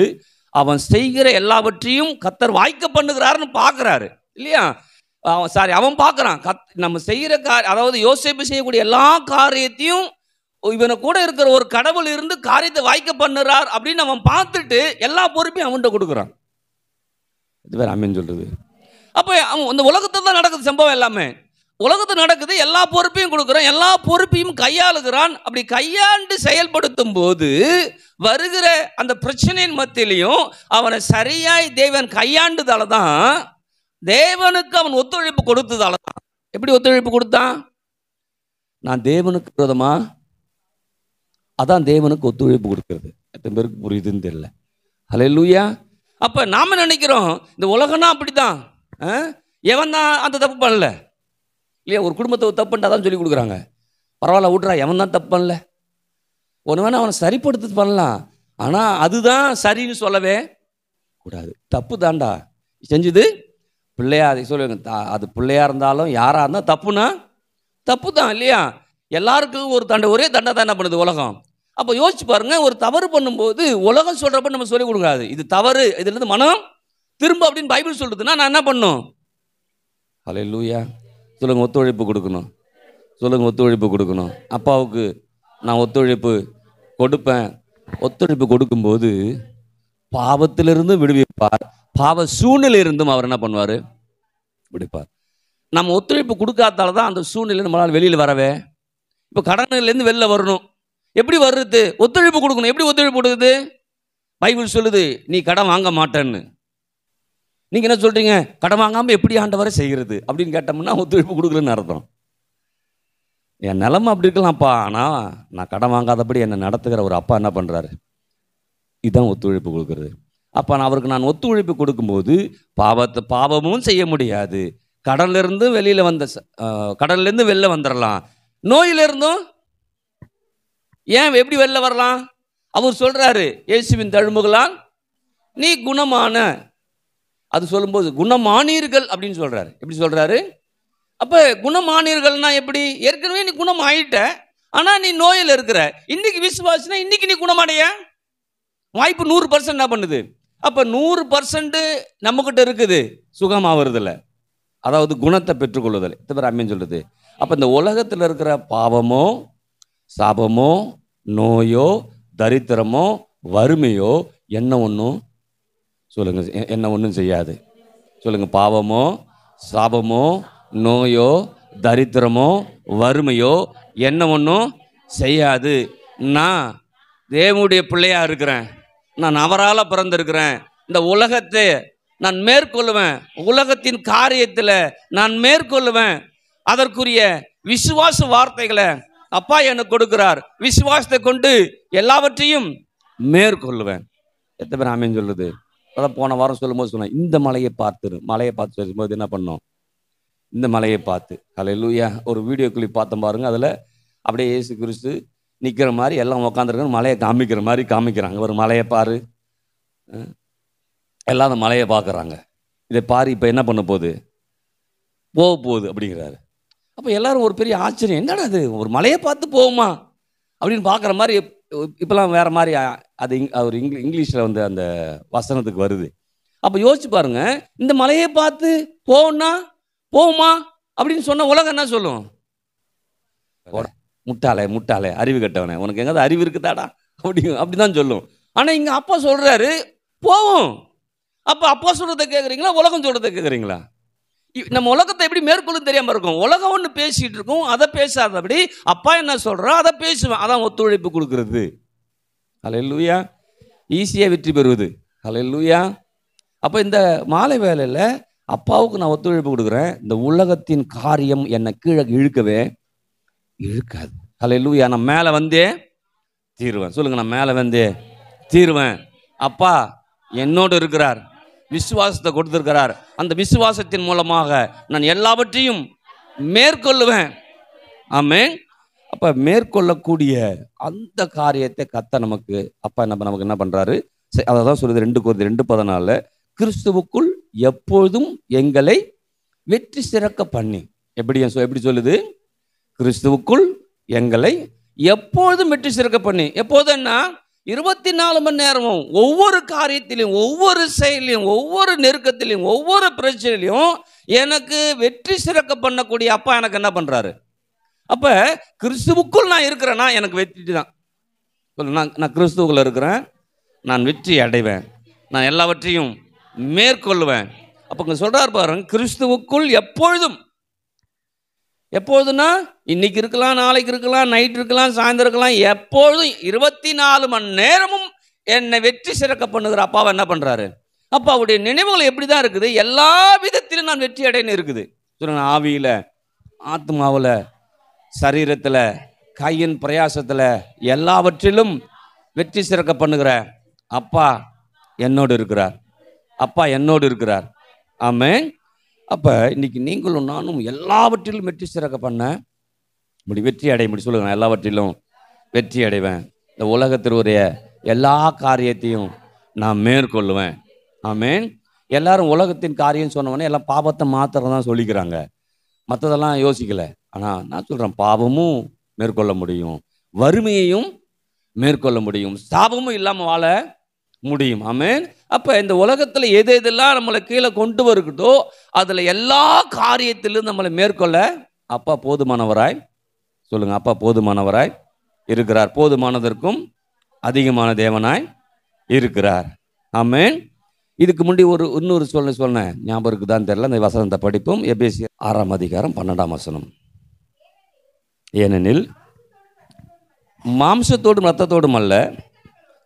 அவன் செய்கிற எல்லாவற்றையும் கர்த்தர் வாய்க்க பண்ணுகிறாருன்னு பார்க்குறாரு இல்லையா? அவன் பார்க்குறான் நம்ம செய்கிற அதாவது யோசேப்பு செய்யக்கூடிய எல்லா காரியத்தையும் இவனை கூட இருக்கிற ஒரு கடவுள் இருந்து காரியத்தை வாய்க்க பண்ணுறார் அப்படின்னு அவன் பார்த்துட்டு எல்லா பொறுப்பையும் அவன்கிட்ட கொடுக்குறான். இது வேற அமீன் சொல்றது. அப்போ அவன் இந்த உலகத்தில் தான் நடக்குது சம்பவம் எல்லாமே. உலகத்தில் நடக்குது, எல்லா பொறுப்பையும் கொடுக்குறான், எல்லா பொறுப்பையும் கையாளுகிறான். அப்படி கையாண்டு செயல்படுத்தும் போது வருகிற அந்த பிரச்சனையின் மத்தியிலையும் அவனை சரியாய் தேவன் கையாண்டுதால தான், தேவனுக்கு அவன் ஒத்துழைப்பு கொடுத்ததால தான். எப்படி ஒத்துழைப்பு கொடுத்தான்? நான் தேவனுக்கு விரோதமா, அதான் தேவனுக்கு ஒத்துழைப்பு கொடுக்கிறது. எத்தனை பேருக்கு புரியுதுன்னு தெரியல. ஹல்லேலூயா. அப்போ நாம நினைக்கிறோம் இந்த உலகம்னா அப்படிதான், எவன் தான் அந்த தப்பு பண்ணல இல்லையா? ஒரு குடும்பத்தை தப்பு பண்ணிட்டா தான் சொல்லி கொடுக்குறாங்க. பரவாயில்ல விட்றா, எவன் தான் தப்பு பண்ணல, ஒன்று வேணா அவனை சரிப்படுத்து பண்ணலாம், ஆனால் அதுதான் சரின்னு சொல்லவே கூடாது. தப்பு தாண்டா செஞ்சுது பிள்ளையா, அதை சொல்லுங்க. அது பிள்ளையா இருந்தாலும் யாராக இருந்தால் தப்புனா தப்பு தான் இல்லையா? எல்லாருக்கும் ஒரு ஒரே தண்டை தான் என்ன பண்ணுது உலகம். அப்போ யோசிச்சு பாருங்க, ஒரு தவறு பண்ணும்போது உலகம் சொல்கிறப்ப நம்ம சொல்லிக் கொடுக்காது, இது தவறு, இதுலேருந்து மனம் திரும்ப அப்படின்னு பைபிள் சொல்லுதுன்னா நான் என்ன பண்ணும்? ஹல்லேலூயா. சொல்லுங்கள், ஒத்துழைப்பு கொடுக்கணும். சொல்லுங்கள், ஒத்துழைப்பு கொடுக்கணும். அப்பாவுக்கு நான் ஒத்துழைப்பு கொடுப்பேன். ஒத்துழைப்பு கொடுக்கும்போது பாவத்திலிருந்து விடுவிப்பார், பாவ சூழ்நிலையிருந்தும் அவர் என்ன பண்ணுவார்? விடுப்பார். நம்ம ஒத்துழைப்பு கொடுக்காதால தான் அந்த சூழ்நிலை நம்மளால் வெளியில் வரவே. இப்போ கடனிலேருந்து வெளில வரணும், எப்படி வர்றது? ஒத்துழைப்பு கொடுக்கணும். எப்படி ஒத்துழைப்பு கொடுக்குது? பைபிள் சொல்லுது, நீ கடன் வாங்க மாட்டேன்னு. நீங்கள் என்ன சொல்கிறீங்க? கடன் வாங்காமல் எப்படி ஆண்டவரை செய்கிறது அப்படின்னு கேட்டோம்னா ஒத்துழைப்பு கொடுக்கலன்னு அர்த்தம். என் நிலைமை அப்படி இருக்கலாம்ப்பா, ஆனால் நான் கடன் வாங்காதபடி என்னை நடத்துகிற ஒரு அப்பா என்ன பண்ணுறாரு? இதுதான் ஒத்துழைப்பு கொடுக்குறது. அப்போ அவருக்கு நான் ஒத்துழைப்பு கொடுக்கும்போது பாவமும் செய்ய முடியாது, கடன்லேருந்து வெளியில் கடன்லேருந்து வெளில வந்துடலாம், நோயிலிருந்தும் ஏன் எப்படி வெளில வரலாம்? அவர் சொல்கிறாரு, இயேசுவின் தழும்புகளால் நீ குணமான, அது சொல்லும்போது குணமானீர்கள் அப்படின்னு சொல்கிறாரு. எப்படி சொல்கிறாரு? அப்போ குணமானீர்கள்னா எப்படி? ஏற்கனவே நீ குணம் ஆயிட்ட, ஆனால் நீ நோயில் இருக்கிற. இன்னைக்கு விசுவாசினா இன்னைக்கு நீ குணமடைய வாய்ப்பு 100% என்ன பண்ணுது? அப்போ 100% நம்மக்கிட்ட இருக்குது சுகமாகறதில்ல, அதாவது குணத்தை பெற்றுக்கொள்ளுதல். எத்தனை அம்மன் சொல்லுது? அப்போ இந்த உலகத்தில் இருக்கிற பாவமோ சாபமோ நோயோ தரித்திரமோ வறுமையோ என்ன ஒன்றும் சொல்லுங்க, என்ன ஒன்றும் செய்யாது. சொல்லுங்க, பாவமோ சாபமோ நோயோ தரித்திரமோ வறுமையோ என்ன ஒன்றும் செய்யாது. நான் தேவனுடைய பிள்ளையா இருக்கிறேன், நான் அவரால் பிறந்திருக்கிறேன், இந்த உலகத்தை நான் மேற்கொள்ளுவேன், உலகத்தின் காரியத்தில் நான் மேற்கொள்ளுவேன். அதற்குரிய விசுவாச வார்த்தைகளை அப்பா எனக்கு கொடுக்கிறார், விசுவாசத்தை கொண்டு எல்லாவற்றையும் மேற்கொள்ளுவேன். எத்தனை பேர் ஆமென் சொல்லுது? அதான் போன வாரம் சொல்லும்போது சொன்னேன், இந்த மலையை பார்த்து சொல்லும்போது என்ன பண்ணோம்? இந்த மலையை பார்த்து, ஹல்லேலூயா, ஒரு வீடியோ கிளிப் பார்த்தோம் பாருங்க. அதில் அப்படியே இயேசு கிறிஸ்து நிற்கிற மாதிரி எல்லாம் உட்காந்துருக்கணும், மலையை காமிக்கிற மாதிரி காமிக்கிறாங்க. ஒரு மலையை பாரு, எல்லாம் அந்த மலையை பார்க்குறாங்க. இதை பாரு, இப்போ என்ன பண்ண போகுது? போகுது அப்படிங்கிறாரு. அப்போ எல்லாரும் ஒரு பெரிய ஆச்சரியம், என்னடா அது ஒரு மலையை பார்த்து போகுமா அப்படின்னு பார்க்குற மாதிரி. இப்போலாம் வேறு மாதிரி அது அவர் இங்கிலீஷில் வந்து அந்த வசனத்துக்கு வருது. அப்போ யோசிச்சு பாருங்க, இந்த மலையை பார்த்து போகுமா அப்படின்னு சொன்ன உலகம் என்ன சொல்லும்? முட்டாளே அறிவு கட்டவனே, உனக்கு எங்காவது அறிவு இருக்குதாடா அப்படிதான் சொல்லும். ஆனால் இங்கே அப்பா சொல்கிறாரு போவோம். அப்போ அப்பா சொல்கிறத கேட்குறீங்களா, உலகம் சொல்கிறத கேட்குறீங்களா? நம்ம உலகத்தை எப்படி மேற்கொள்ளும் தெரியாமல் இருக்கும். உலகம் ஒன்று பேசிகிட்டு இருக்கும், அதை பேசாதபடி அப்பா என்ன சொல்கிறா அதை பேசுவேன். அதான் ஒத்துழைப்பு கொடுக்குறது. ஹல்லேலூயா. ஈஸியாக வெற்றி பெறுவது. ஹல்லேலூயா. அப்போ இந்த மாலை வேளையில் அப்பாவுக்கு நான் ஒத்துழைப்பு கொடுக்குறேன், இந்த உலகத்தின் காரியம் என்னை கீழே இழுக்கவே இழுக்காது. ஹல்லேலூயா. நான் மேலே வந்தே தீருவேன். சொல்லுங்கள், நான் மேலே வந்தே தீருவேன். அப்பா என்னோடு இருக்கிறார், விசுவாசத்தை கொடுத்திருக்கிறார். அந்த விசுவாசத்தின் மூலமாக நான் எல்லாவற்றையும் மேற்கொள்ளுவேன். ஆமென். அப்போ மேற்கொள்ளக்கூடிய அந்த காரியத்தை கத்த நமக்கு அப்பா நமக்கு என்ன பண்ணுறாரு? அதை தான் சொல்லுது 2 Corinthians 2:14, கிறிஸ்துவுக்குள் எப்பொழுதும் எங்களை வெற்றி சிறக்க பண்ணி. எப்படி சொல்லுது? கிறிஸ்துவுக்குள் எங்களை எப்பொழுதும் வெற்றி சிறக்க பண்ணி. எப்போதுன்னா 24 மணி நேரமும் ஒவ்வொரு காரியத்திலையும், ஒவ்வொரு செயலையும், ஒவ்வொரு நெருக்கத்திலையும், ஒவ்வொரு பிரச்சனையிலையும் எனக்கு வெற்றி சிறக்க பண்ணக்கூடிய அப்பா எனக்கு என்ன பண்ணுறாரு? அப்போ கிறிஸ்துவுக்குள் நான் இருக்கிறேன்னா எனக்கு வெற்றி தான். நான் கிறிஸ்துவுக்குள்ள இருக்கிறேன், நான் வெற்றி அடைவேன், நான் எல்லாவற்றையும் மேற்கொள்வேன். அப்போ இங்கே சொல்கிறார் பாருங்க, கிறிஸ்துவுக்குள் எப்பொழுதும் எப்போதுன்னா இன்னைக்கு இருக்கலாம், நாளைக்கு இருக்கலாம், நைட் இருக்கலாம், சாயந்தரம் இருக்கலாம், எப்பொழுதும் 24 மணி நேரமும் என்னை வெற்றி சிறக்க பண்ணுகிற அப்பாவை என்ன பண்ணுறாரு? அப்போ அவருடைய நினைவுகள் எப்படி தான் இருக்குது? எல்லா விதத்திலும் நான் வெற்றி அடையன்னு இருக்குது. சொல்லுங்க, ஆவியில், ஆத்மாவில், சரீரத்தில், கையின் பிரயாசத்தில், எல்லாவற்றிலும் வெற்றி சிறக்க பண்ணுகிற அப்பா என்னோடு இருக்கிறார். அப்பா என்னோடு இருக்கிறார். ஆமென். அப்போ இன்னைக்கு நீங்களும் நானும் எல்லாவற்றிலும் வெற்றி சிறக்க பண்ண இப்படி வெற்றி அடைய முடியும். சொல்லுங்க, நான் எல்லாவற்றிலும் வெற்றி அடைவேன். இந்த உலகத்தினுடைய எல்லா காரியத்தையும் நான் மேற்கொள்ளுவேன். ஆமென். எல்லாரும் உலகத்தின் காரியம் சொன்னவொடனே எல்லாம் பாவத்தை மாத்திரம் தான் சொல்லிக்கிறாங்க, மற்றதெல்லாம் யோசிக்கலை. ஆனால் நான் சொல்கிறேன், பாவமும் மேற்கொள்ள முடியும், வறுமையையும் மேற்கொள்ள முடியும், சாபமும் இல்லாமல் வாழ முடியும். ஆமென். அப்போ இந்த உலகத்தில் எது எதெல்லாம் நம்மளை கீழே கொண்டு வருகிறதோ அதில் எல்லா காரியத்திலும் நம்மளை மேற்கொள்ள அப்பா போதுமானவராய், சொல்லுங்க, அப்பா போதுமானவராய் இருக்கிறார். போதுமானதற்கும் அதிகமான தேவனாய் இருக்கிறார். ஆமென். இதுக்கு முன்னாடி இன்னொரு சொன்னேன், ஞாபகம் இருக்குதான்னு தெரியல. அந்த வசனத்தை படிப்போம். எபேசியர் 6ஆம் அதிகாரம் 12ஆம் வசனம். ஏனெனில் மாம்சத்தோடும் இரத்தத்தோடும் அல்ல,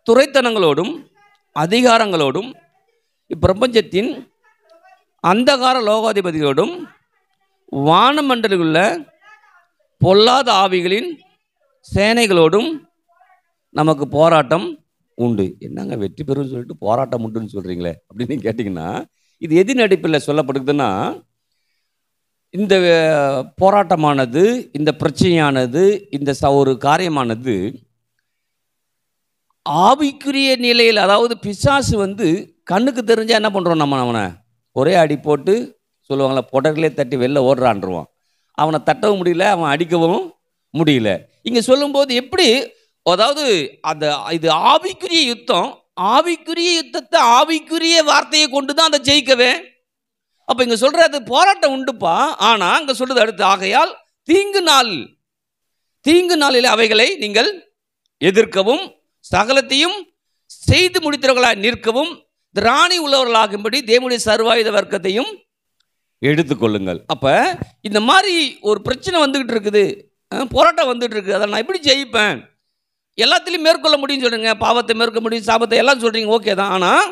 துரைத்தனங்களோடும் அதிகாரங்களோடும் இப்பிரபஞ்சத்தின் அந்தகார லோகாதிபதிகளோடும் வானமண்டலிலுள்ள பொல்லாத ஆவிகளின் சேனைகளோடும் நமக்கு போராட்டம் உண்டு. என்னங்க வெற்றி பெறும் சொல்லிட்டு போராட்டம் உண்டுன்னு சொல்கிறீங்களே அப்படின்னு கேட்டிங்கன்னா, இது எதின் அடிப்பில் சொல்லப்படுதுன்னா, இந்த போராட்டமானது, இந்த பிரச்சனையானது, இந்த ஒரு காரியமானது ஆவிக்குரிய நிலையில், அதாவது பிசாசு கண்ணுக்கு தெரிஞ்சால் என்ன பண்ணுறோம், நம்ம அவனை ஒரே அடி போட்டு சொல்லுவாங்களே, புடர்களே தட்டி வெளில ஓடுறான்ருவான். அவனை தட்டவும் முடியல, அவன் அடிக்கவும் முடியல. இங்கே சொல்லும்போது எப்படி, அதாவது இது ஆவிக்குரிய யுத்தம், ஆவிக்குரிய யுத்தத்தை ஆவிக்குரிய வார்த்தையை கொண்டு தான் அதை ஜெயிக்கவே. அப்போ இங்கே சொல்கிற அது போராட்டம் உண்டுப்பா. ஆனால் அங்கே சொல்கிறது அடுத்து, ஆகையால் தீங்கு நாளில் அவைகளை நீங்கள் எதிர்க்கவும் சகலத்தையும் செய்து முடித்தவர்களாக நிற்கவும் திராணி உள்ளவர்களாகும்படி தேவனுடைய சர்வாயுத வர்க்கத்தையும் எடுத்துக்கொள்ளுங்கள். அப்போ இந்த மாதிரி ஒரு பிரச்சனை வந்துக்கிட்டு இருக்குது, போராட்டம் வந்துட்டு இருக்குது, அதை நான் எப்படி ஜெயிப்பேன்? எல்லாத்திலையும் மேற்கொள்ள முடியும்னு சொல்கிறீங்க, பாவத்தை மேற்கொள்ள முடியும், சாபத்தை எல்லாம் சொல்கிறீங்க, ஓகே தான். ஆனால்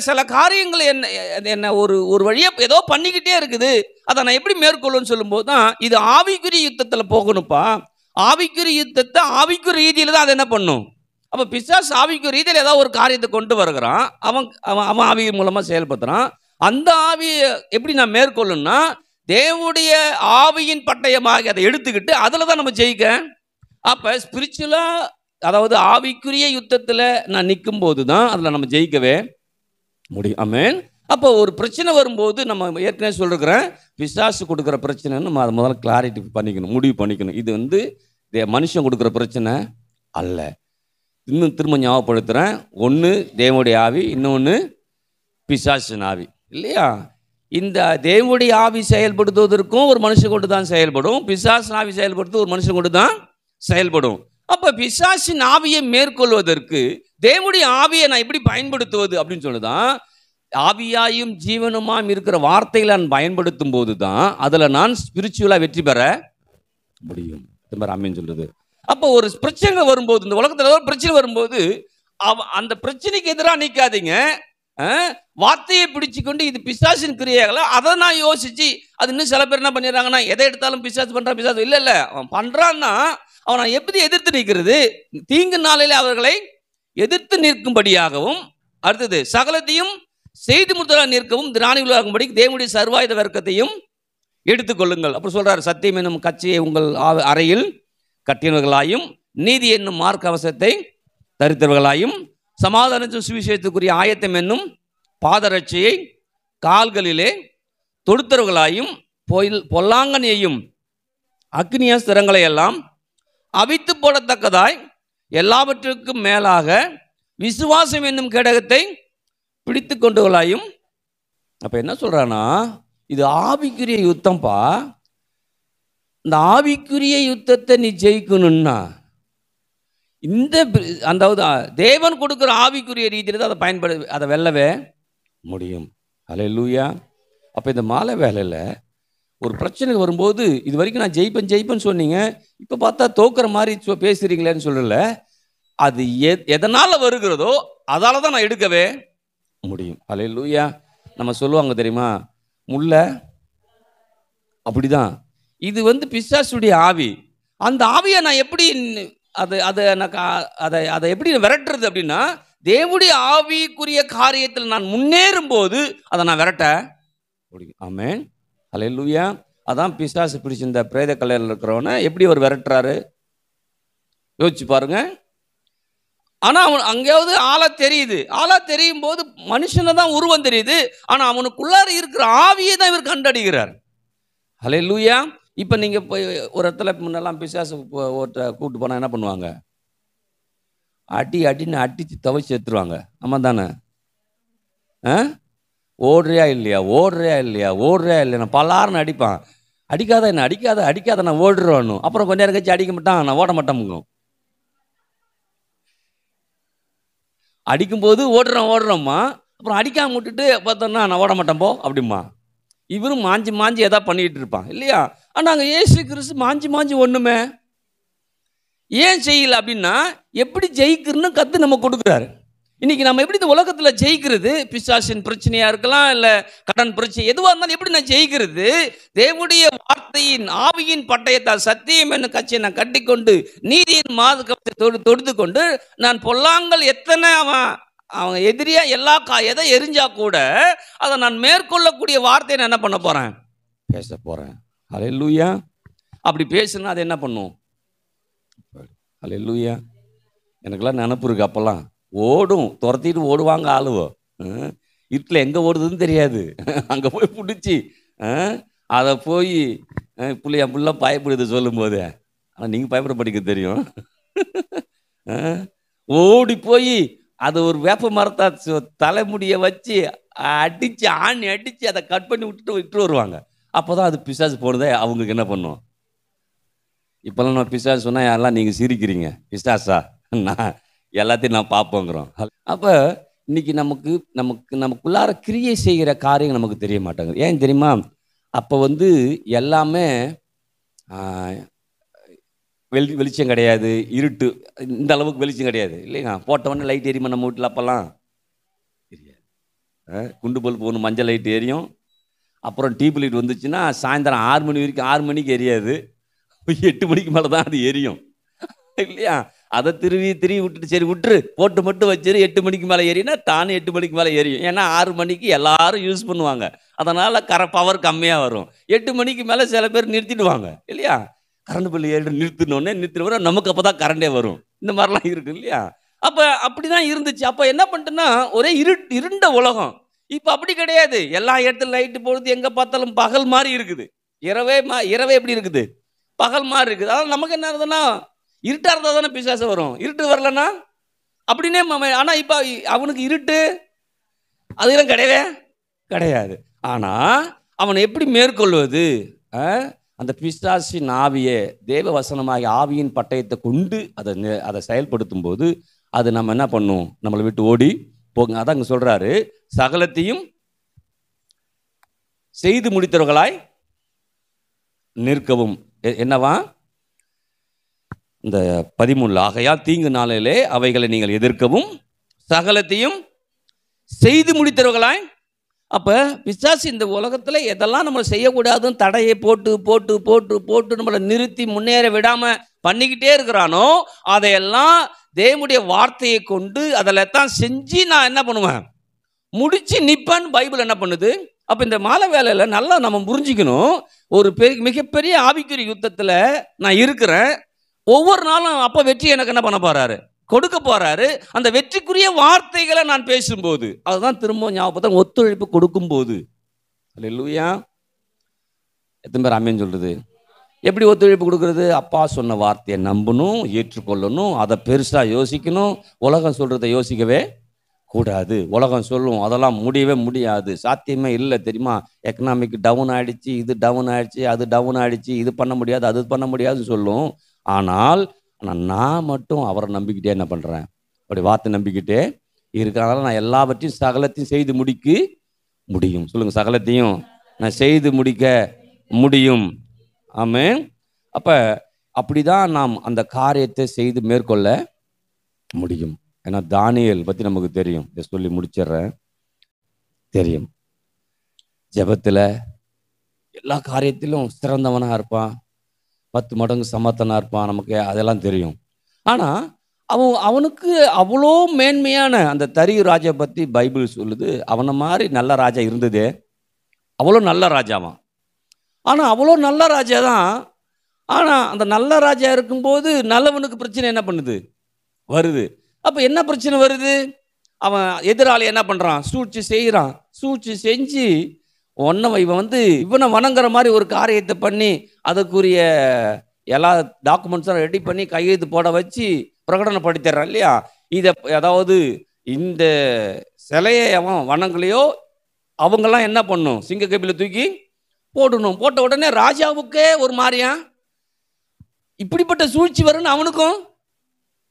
சில காரியங்கள் என்ன ஒரு வழியாக ஏதோ பண்ணிக்கிட்டே இருக்குது, அதை நான் எப்படி மேற்கொள்ளுன்னு சொல்லும்போது தான் இது ஆவிக்குரிய யுத்தத்தில் போகணும்ப்பா. ஆவிக்குரிய யுத்தத்தை ஆவிக்குரிய ரீதியில் தான் அதை என்ன பண்ணும். அப்போ பிசாசு ஆவிக்குரிய ரீதியில் ஏதாவது ஒரு காரியத்தை கொண்டு வருகிறான், அவன் ஆவி மூலமாக செயல்படுத்துகிறான். அந்த ஆவியை எப்படி நான் மேற்கொள்ளணும்னா, தேவனுடைய ஆவியின் பட்டயமாக அதை எடுத்துக்கிட்டு அதில் தான் நம்ம ஜெயிக்க. அப்போ ஸ்பிரிச்சுவலாக, அதாவது ஆவிக்குரிய யுத்தத்தில் நான் நிற்கும் போது தான் அதில் நம்ம ஜெயிக்கவே முடியும். ஆமென். அப்போ ஒரு பிரச்சனை வரும்போது நம்ம ஏற்கனவே சொல்லிருக்கிறேன், பிசாசு கொடுக்குற பிரச்சனைன்னு நம்ம அதை முதல்ல கிளாரிட்டி பண்ணிக்கணும், முடிவு பண்ணிக்கணும். இது மனுஷன் கொடுக்குற பிரச்சனை அல்ல. இன்னும் திரும்ப ஞாபகப்படுத்துகிறேன், ஒன்று தேவனுடைய ஆவி, இன்னொன்று பிசாசின் ஆவி, இல்லையா? இந்த தேவனுடைய ஆவி செயல்படுத்துவதற்கும் ஒரு மனுஷன் கொண்டு தான் செயல்படும், பிசாசின் ஆவி செயல்படுத்து ஒரு மனுஷன் கொண்டு தான் செயல்படும். அப்போ பிசாசின் ஆவியை மேற்கொள்வதற்கு தேவனுடைய ஆவியை நான் எப்படி பயன்படுத்துவது அப்படின்னு சொல்லுதான், ஆவியாயும் ஜீவனுமாம் இருக்கிற வார்த்தைகளை நான் பயன்படுத்தும் போது தான் அதில் நான் ஸ்பிரிச்சுவலாக வெற்றி பெற முடியும். ஆமீன் சொல்றது. அப்போ ஒரு பிரச்சனை வரும்போது, இந்த உலகத்தில் ஒரு பிரச்சனை வரும்போது அந்த பிரச்சனைக்கு எதிராக நிற்காதீங்க, வார்த்தையை பிடிச்சிக்கொண்டு இது பிசாசின் கிரியைகளை அதை நான் யோசிச்சு, அது இன்னும் சில பேர் என்ன பண்ணிடுறாங்கன்னா, எதை எடுத்தாலும் பிசாசு பண்ணுறான், பிசாசு இல்லை, அவன் பண்ணுறான்னா அவனை எப்படி எதிர்த்து நிற்கிறது? தீங்கு நாளில் அவர்களை எதிர்த்து நிற்கும்படியாகவும், அடுத்தது சகலத்தையும் செய்து முடித்தவர்களாக நிற்கவும் திராணி உள்ளாகும்படி தேவனுடைய சர்வாயுத வர்க்கத்தையும் எடுத்துக்கொள்ளுங்கள். அப்புறம் சொல்றாரு, சத்தியம் என்னும் கட்சியை உங்கள் அறையில் கட்டினவர்களாயும் நீதி என்னும் மார்க்க அவசரத்தை தரித்தவர்களாயும் சமாதானத்தின் சுவிசேஷத்துக்குரிய ஆயத்தம் என்னும் பாதரட்சியை கால்களிலே தொடுத்தவர்களாயும் பொல்லாங்கனையும் அக்னிய ஸ்திரங்களை எல்லாம் அவித்து போடத்தக்கதாய் எல்லாவற்றுக்கும் மேலாக விசுவாசம் என்னும் கேடகத்தை பிடித்து கொண்டவர்களாயும். அப்போ என்ன சொல்கிறான்னா, இது ஆவிக்குரிய யுத்தம்ப்பா. இந்த ஆவிக்குரிய யுத்தத்தை நீ ஜெயிக்கணும்னா அதாவது தேவன் கொடுக்குற ஆவிக்குரிய ரீதியில் தான் அதை வெல்லவே முடியும். அல்லேலூயா. அப்போ இந்த மாலை வேலையில் ஒரு பிரச்சனை வரும்போது இது வரைக்கும் நான் ஜெயிப்பேன்னு சொன்னீங்க, இப்போ பார்த்தா தோக்குற மாதிரி பேசுறீங்களேன்னு சொல்லல. அது எதனால வருகிறதோ அதால தான் நான் எடுக்கவே முடியும். அல்லேலூயா. நம்ம சொல்லுவாங்க தெரியுமா, முள்ள அப்படிதான். இது பிசாசுடைய ஆவி. அந்த ஆவியை நான் எப்படி அதை எப்படி விரட்டுறது அப்படின்னா, தேவனுடைய ஆவிக்குரிய காரியத்தில் நான் முன்னேறும் போது அதை நான் விரட்ட முடியும். ஆமென். அல்லேலூயா. அதான் பிசாசு பிடிச்சி இந்த பிரேத கல்லையில் இருக்கிறவனை எப்படி அவர் விரட்டுறாரு யோசிச்சு பாருங்க. ஆனால் அவன் அங்கேயாவது ஆளா தெரியும் போது மனுஷனை தான் உருவம் தெரியுது, ஆனால் அவனுக்குள்ளார இருக்கிற ஆவியை தான் இவர் கண்டடிக்கிறார். அல்லேலூயா. இப்போ நீங்கள் போய் ஒரு இடத்துல முன்னெல்லாம் பிசாசு கூப்பிட்டு போனால் என்ன பண்ணுவாங்க? அடின்னு அடித்து துவைச்சி எடுத்துருவாங்க. ஆமாம் தானே? ஓடுறியா இல்லையா நான் பலாருன்னு அடிப்பான். அடிக்காத நான் ஓடுறேன்னு. அப்புறம் கொஞ்ச நேரம் கழிச்சு அடிக்க மாட்டான், நான் ஓட மாட்டேன். அடிக்கும்போது ஓடுறோம்மா, அப்புறம் அடிக்காம விட்டுட்டு பார்த்தோன்னா நான் ஓட மாட்டேன் போ அப்படிமா. இவரும் மாஞ்சி எதாவது பண்ணிட்டு இருப்பான் இல்லையா? ஆனால் அங்கே இயேசு கிறிஸ்து மாஞ்சி ஒன்றுமே ஏன் செய்யல அப்படின்னா, எப்படி ஜெயிக்கிறன்னு கற்று நம்ம கொடுக்குறாரு. இன்னைக்கு நம்ம எப்படி இந்த உலகத்தில் ஜெயிக்கிறது? பிசாசின் பிரச்சனையாக இருக்கலாம், இல்லை கடன் பிரச்சனை, எதுவாக இருந்தாலும் எப்படி நான் ஜெயிக்கிறது? தேவனுடைய வார்த்தையின் ஆவியின் பட்டயத்தால் சத்தியம் என்னும் கட்சியை நான் கட்டிக்கொண்டு நீதியின் மாதுக்கத்தை தொடுத்து கொண்டு நான் பொல்லாங்கல் எத்தனை அவன் எதிரியா எதை எரிஞ்சா கூட அதை நான் மேற்கொள்ளக்கூடிய வார்த்தையை நான் என்ன பண்ண போறேன்? பேச போறேன். அல்லேலூயா. அப்படி பேசுனா அது என்ன பண்ணும்? அல்லேலூயா. எனக்கெல்லாம் நினப்பு இருக்கு. அப்பெல்லாம் ஓடும், துரத்திட்டு ஓடுவாங்க ஆளுவோ. வீட்டில் எங்கே ஓடுதுன்னு தெரியாது. அங்கே போய் பிடிச்சி அதை போய் பிள்ளை பயப்படுது சொல்லும் போது. ஆனால் நீங்கள் பயப்பட படிக்க தெரியும். ஓடி போய் அதை ஒரு வேப்ப மரத்தை தலைமுடியை வச்சு ஆணி அடித்து அதை கட் பண்ணி விட்டு வருவாங்க. அப்போ தான் அது பிசாசு போனதே அவங்களுக்கு என்ன பண்ணும்? இப்போல்லாம் நான் பிசாசு சொன்னால் யாரெல்லாம் நீங்கள் சிரிக்கிறீங்க, பிசாசா நான் எல்லாத்தையும் நான் பார்ப்போங்கிறோம். அப்போ இன்னைக்கு நமக்குள்ளார கிரியை செய்கிற காரியம் நமக்கு தெரிய மாட்டாங்க. ஏன் தெரியுமா? அப்போ எல்லாமே வெளிச்சம் கிடையாது, இருட்டு, இந்த அளவுக்கு வெளிச்சம் கிடையாது இல்லைங்க. போட்டவொடனே லைட் எரியுமா நம்ம வீட்டில்? அப்போல்லாம் தெரியாது. குண்டு பல்ப் ஒன்று மஞ்சள் லைட் எரியும். அப்புறம் டியூப் லைட் வந்துச்சுன்னா சாயந்தரம் 6 மணி வரைக்கும், 6 மணிக்கு எரியாது, 8 மணிக்கு மேலே தான் அது எரியும் இல்லையா? அதை திருவி விட்டுட்டு சரி விட்டுரு, போட்டு மட்டும் வச்சிரு, 8 மணிக்கு மேலே ஏறினா தானே 8 மணிக்கு மேலே எரியும். ஏன்னா 6 மணிக்கு எல்லாரும் யூஸ் பண்ணுவாங்க, அதனால் பவர் கம்மியாக வரும். 8 மணிக்கு மேலே சில பேர் நிறுத்திடுவாங்க இல்லையா? கரண்ட் பில் நிறுத்தினோடனே நமக்கு அப்போ தான் கரண்டே வரும். இந்த மாதிரிலாம் இருக்கு இல்லையா? அப்போ அப்படி தான் இருந்துச்சு. அப்போ என்ன பண்ணிட்டுன்னா ஒரே இருண்ட உலகம். இப்போ அப்படி கிடையாது. எல்லா இடத்துல லைட்டு போடுறது, எங்கே பார்த்தாலும் பகல் மாதிரி இருக்குது. இரவே எப்படி இருக்குது? பகல் மாதிரி இருக்குது. அதனால் நமக்கு என்ன ஆகுதுன்னா, இருட்டாக இருந்தால் தானே பிசாசு வரும். இருட்டு வரலன்னா அப்படின்னே. ஆனால் இப்போ அவனுக்கு இருட்டு அதெல்லாம் கிடையாது. ஆனால் அவனை எப்படி மேற்கொள்வது? அந்த பிசாசின் ஆவியை தேவ வசனமாகி ஆவியின் பட்டயத்தை கொண்டு அதை செயல்படுத்தும் போது அது நம்ம என்ன பண்ணும்? நம்மளை விட்டு ஓடி போங்க. அதான் அங்கே சொல்றாரு, சகலத்தையும் செய்து முடித்தவர்களாய் நிற்கவும். என்னவா? இந்த 13 ஆகையால் தீங்கு நாளிலே அவைகளை நீங்கள் எதிர்க்கவும் சகலத்தையும் செய்து முடித்தவர்களாய். அப்போ பிசாசு இந்த உலகத்தில் எதெல்லாம் நம்ம செய்யக்கூடாதுன்னு தடையை போட்டு போட்டு போட்டு போட்டு நம்மளை நிறுத்தி முன்னேற விடாமல் பண்ணிக்கிட்டே இருக்கிறானோ அதையெல்லாம் தேவனுடைய வார்த்தையை கொண்டு அதில் தான் செஞ்சு நான் என்ன பண்ணுவேன்? முடிச்சு நிற்பேன்னு பைபிள் என்ன பண்ணுது? அப்போ இந்த மாலை வேலையில் நல்லா நம்ம புரிஞ்சிக்கணும். ஒரு மிகப்பெரிய ஆவிக்குரிய யுத்தத்தில் நான் இருக்கிறேன். ஒவ்வொரு நாளும் அப்போ வெற்றி எனக்கு என்ன பண்ண போறாரு? கொடுக்க போறாரு. அந்த வெற்றிக்குரிய வார்த்தைகளை நான் பேசும்போது அதுதான் திரும்ப ஞாபகத்தை ஒத்துழைப்பு கொடுக்கும்போது. அல்லேலூயா. எத்தனை பேர் ஆமென் சொல்றது? எப்படி ஒத்துழைப்பு கொடுக்கறது? அப்பா சொன்ன வார்த்தையை நம்பணும், ஏற்றுக்கொள்ளணும், அதை பெருசாக யோசிக்கணும். உலகம் சொல்றதை யோசிக்கவே கூடாது. உலகம் சொல்லும் அதெல்லாம் முடியவே முடியாது, சாத்தியமே இல்லை தெரியுமா? எக்கனாமிக் டவுன் ஆயிடுச்சு, இது டவுன் ஆயிடுச்சு, அது டவுன் ஆயிடுச்சு, இது பண்ண முடியாது, அது பண்ண முடியாதுன்னு சொல்லும். ஆனால் நான் மட்டும் அவரை நம்பிக்கிட்டே என்ன பண்ணுறேன்? அப்படி வார்த்தை நம்பிக்கிட்டே இருக்கிறனால நான் எல்லாவற்றையும் சகலத்தையும் செய்து முடிக்க முடியும். சொல்லுங்கள், சகலத்தையும் நான் செய்து முடிக்க முடியும். ஆமென். அப்ப அப்படிதான் நாம் அந்த காரியத்தை செய்து மேற்கொள்ள முடியும். ஏன்னா தானியேல் பத்தி நமக்கு தெரியும். இதை சொல்லி முடிச்சிடுறேன். தெரியும், ஜெபத்துல எல்லா காரியத்திலும் சிறந்தவனா இருப்பான், 10 மடங்கு சமத்தனா இருப்பான், நமக்கு அதெல்லாம் தெரியும். ஆனா அவனுக்கு அவ்வளோ மேன்மையான அந்த தரியு ராஜா பத்தி பைபிள் சொல்லுது, அவனை மாதிரி நல்ல ராஜா இருந்ததே, அவ்வளோ நல்ல ராஜாவான். ஆனா அவ்வளோ நல்ல ராஜா தான். ஆனா அந்த நல்ல ராஜா இருக்கும்போது நல்லவனுக்கு பிரச்சனை என்ன பண்ணுது, வருது. அப்ப என்ன பிரச்சனை வருது, அவன் எதிராளி என்ன பண்றான், சூழ்ச்சி செய்கிறான். சூழ்ச்சி செஞ்சு இவன் இவனை வணங்குற மாதிரி ஒரு காரியத்தை பண்ணி அதுக்குரிய எல்லா டாக்குமெண்ட்ஸும் ரெடி பண்ணி கையெழுத்து போட வச்சு பிரகடனப்படுத்திடுறான் இல்லையா. இதை அதாவது இந்த சிலையை அவன் வணங்கலையோ அவங்கெல்லாம் என்ன பண்ணும், சிங்க கபில தூக்கி போடணும். போட்ட உடனே ராஜாவுக்கே ஒரு மாதிரியா இப்படிப்பட்ட சூழ்ச்சி வரும்னு அவனுக்கும்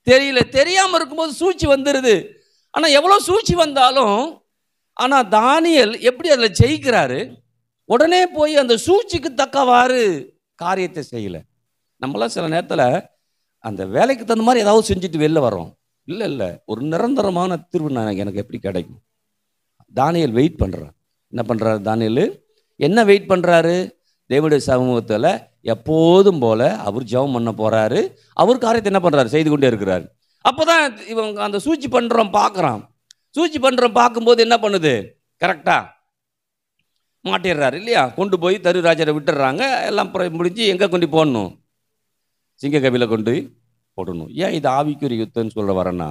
தெரியல. தெரியாம இருக்கும்போது சூழ்ச்சி வந்துடுது. ஆனா எவ்வளவு சூழ்ச்சி வந்தாலும் ஆனா தானியேல் எப்படி அதில் ஜெயிக்கிறாரு, உடனே போய் அந்த சூழ்ச்சிக்கு தக்கவாறு காரியத்தை செய்யல. நம்மளாம் சில நேரத்தில் அந்த வேலைக்கு தகுந்த மாதிரி ஏதாவது செஞ்சுட்டு வெளில வரோம். இல்லை, ஒரு நிரந்தரமான தீர்வு எனக்கு எப்படி கிடைக்கும். தானியேல் வெயிட் பண்ணுறார். என்ன பண்ணுறாரு தானியேல், என்ன வெயிட் பண்ணுறாரு, தேவனுடைய சமூகத்தில் எப்போதும் போல அவர் ஜெபம் பண்ண போறாரு. அவர் காரியத்தை என்ன பண்ணுறாரு, செய்து கொண்டே இருக்கிறார். அப்போதான் இவங்க அந்த சூழ்ச்சி பண்ணுறோம் பார்க்குறான். சூழ்ச்சி பண்ணுறோம் பார்க்கும்போது என்ன பண்ணுது, கரெக்டாக மாட்டிடுறாரு இல்லையா. கொண்டு போய் தரு ராஜரை விட்டுடுறாங்க. எல்லாம் முடிஞ்சு எங்கே கொண்டு போடணும், சிங்க கபில கொண்டு போடணும். ஏன் இது ஆவிக்குரிய யுத்தம்னு சொல்ல வரேன்னா,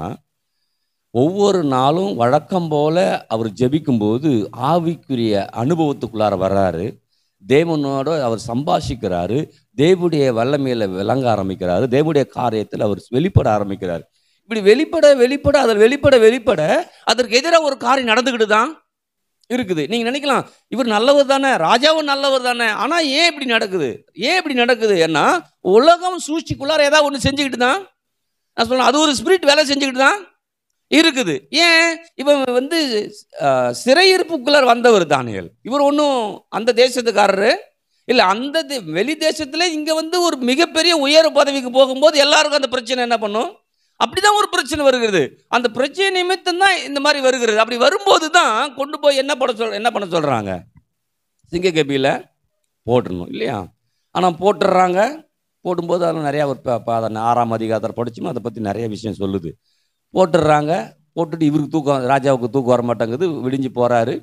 ஒவ்வொரு நாளும் வழக்கம் போல அவர் ஜெபிக்கும்போது ஆவிக்குரிய அனுபவத்துக்குள்ளார வர்றாரு. தேவனோடு அவர் சம்பாஷிக்கிறாரு. தேவனுடைய வல்லமையில விளங்க ஆரம்பிக்கிறாரு. தேவனுடைய காரியத்தில் அவர் வெளிப்பட ஆரம்பிக்கிறார். இப்படி வெளிப்பட அதில் வெளிப்பட அதற்கு எதிராக ஒரு காரியம் நடந்துக்கிட்டு தான் இருக்குது. நீங்க நினைக்கலாம் இவர் நல்லவர் தானே, ராஜாவும் நல்லவர் தானே, ஆனா ஏன் இப்படி நடக்குது, ஏன்னா உலகம் சூழ்ச்சிக்குள்ளார ஏதாவது ஒன்று செஞ்சுக்கிட்டு தான், நான் சொல்றேன், அது ஒரு ஸ்பிரிட் வேலை செஞ்சுக்கிட்டு தான் இருக்குது. ஏன் இவன் சிறையிருப்புக்குள்ளார வந்தவர் தானியேல். இவர் ஒன்றும் அந்த தேசத்துக்காரரு இல்லை, அந்த வெளி தேசத்துல இங்க ஒரு மிகப்பெரிய உயர் பதவிக்கு போகும்போது எல்லாருக்கும் அந்த பிரச்சனை என்ன பண்ணும், அப்படிதான் ஒரு பிரச்சனை வருகிறது. அந்த பிரச்சனை நிமித்தம் தான் இந்த மாதிரி வருகிறது. அப்படி வரும்போது தான் கொண்டு போய் என்ன பண்ண சொல்றாங்க, சிங்க கபில போட்டுடணும் இல்லையா. ஆனால் போட்டுடுறாங்க. போடும்போது அதில் நிறையா ஒரு 6ஆம் அதிகாரத்தை படிச்சுமா அதை பற்றி நிறைய விஷயம் சொல்லுது. போட்டுடுறாங்க. போட்டுட்டு இவருக்கு தூக்கம், ராஜாவுக்கு தூக்கம் வர மாட்டேங்குது. விடிஞ்சு போறாரு.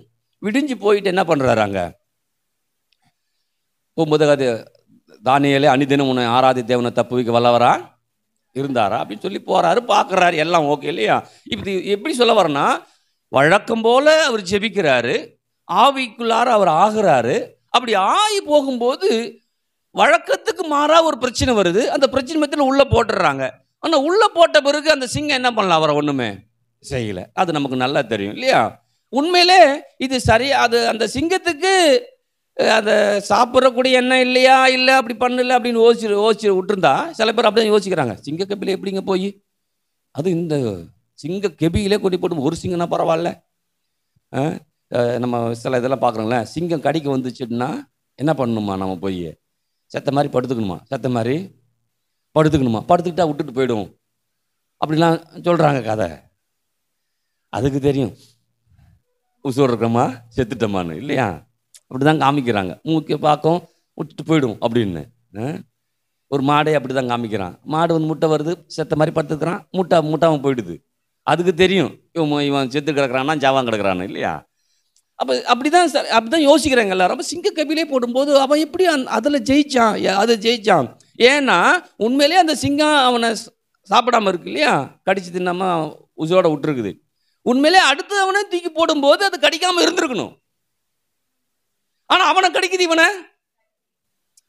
விடிஞ்சு போயிட்டு என்ன பண்றாரு, அங்க 9 தானியேலே அனிதினம் உன்னை ஆராதி தேவனை தப்பு வைக்க வல்லவரா இருந்தாரா அப்படின்னு சொல்லி போறாரு. பார்க்குறாரு, எல்லாம் ஓகே இல்லையா. இப்படி எப்படி சொல்ல வரேன்னா, வழக்கம் போல அவர் ஜெபிக்கிறாரு, ஆவிக்குள்ளார அவர் ஆகிறாரு. அப்படி ஆகி போகும்போது வழக்கத்துக்கு மாறா ஒரு பிரச்சனை வருது. அந்த பிரச்சனை மத்தியில் உள்ள போட்டுடுறாங்க. ஆனால் உள்ள போட்ட பிறகு அந்த சிங்கம் என்ன பண்ணலாம், அவரை ஒன்றுமே செய்யலை. அது நமக்கு நல்லா தெரியும் இல்லையா. உண்மையிலே இது சரி, அது அந்த சிங்கத்துக்கு அதை சாப்பிட்றக்கூடிய எண்ணம் இல்லையா, இல்லை அப்படி பண்ணல அப்படின்னு யோசிச்சு விட்டுருந்தா, சில பேர் அப்படிதான் யோசிக்கிறாங்க, சிங்க கெபில எப்படிங்க போய், அது இந்த சிங்க கெபியிலே கொண்டு போட்டு ஒரு சிங்கம்னா பரவாயில்ல. நம்ம சில இதெல்லாம் பார்க்குறோங்களே, சிங்கம் கடிக்க வந்துச்சுன்னா என்ன பண்ணணுமா, நம்ம போய் செத்த மாதிரி படுத்துக்கணுமா, படுத்துக்கிட்டா விட்டுட்டு போயிடும் அப்படிலாம் சொல்கிறாங்க கதை. அதுக்கு தெரியும் உசோடு இருக்கிறோமா செத்துட்டோமான்னு இல்லையா, அப்படிதான் காமிக்கிறாங்க. மூக்க பார்க்கும் விட்டுட்டு போயிடும் அப்படின்னு. ஒரு மாடை அப்படி தான் காமிக்கிறான். மாடு முட்டை வருது, செத்த மாதிரி படுத்துக்கிறான், முட்டாமல் போயிடுது. அதுக்கு தெரியும் இவன் செத்து கிடக்கிறான்னா ஜாவான் கிடக்கிறான்னு இல்லையா. அப்போ அப்படிதான் யோசிக்கிறாங்க எல்லாரும். அப்போ சிங்க கபிலே போடும்போது அவன் எப்படி அதில் ஜெயிச்சான். ஏன்னா உண்மையிலே அந்த சிங்கம் அவனை சாப்பிடாம இருக்கு இல்லையா, கடிச்சு தின்னாம உசோட விட்டுருக்குது. உண்மையிலே அடுத்து அவனை தூக்கி போடும்போது அது கடிக்காம இருந்திருக்கணும். ஆனா அவனை கடிக்குது இவனை.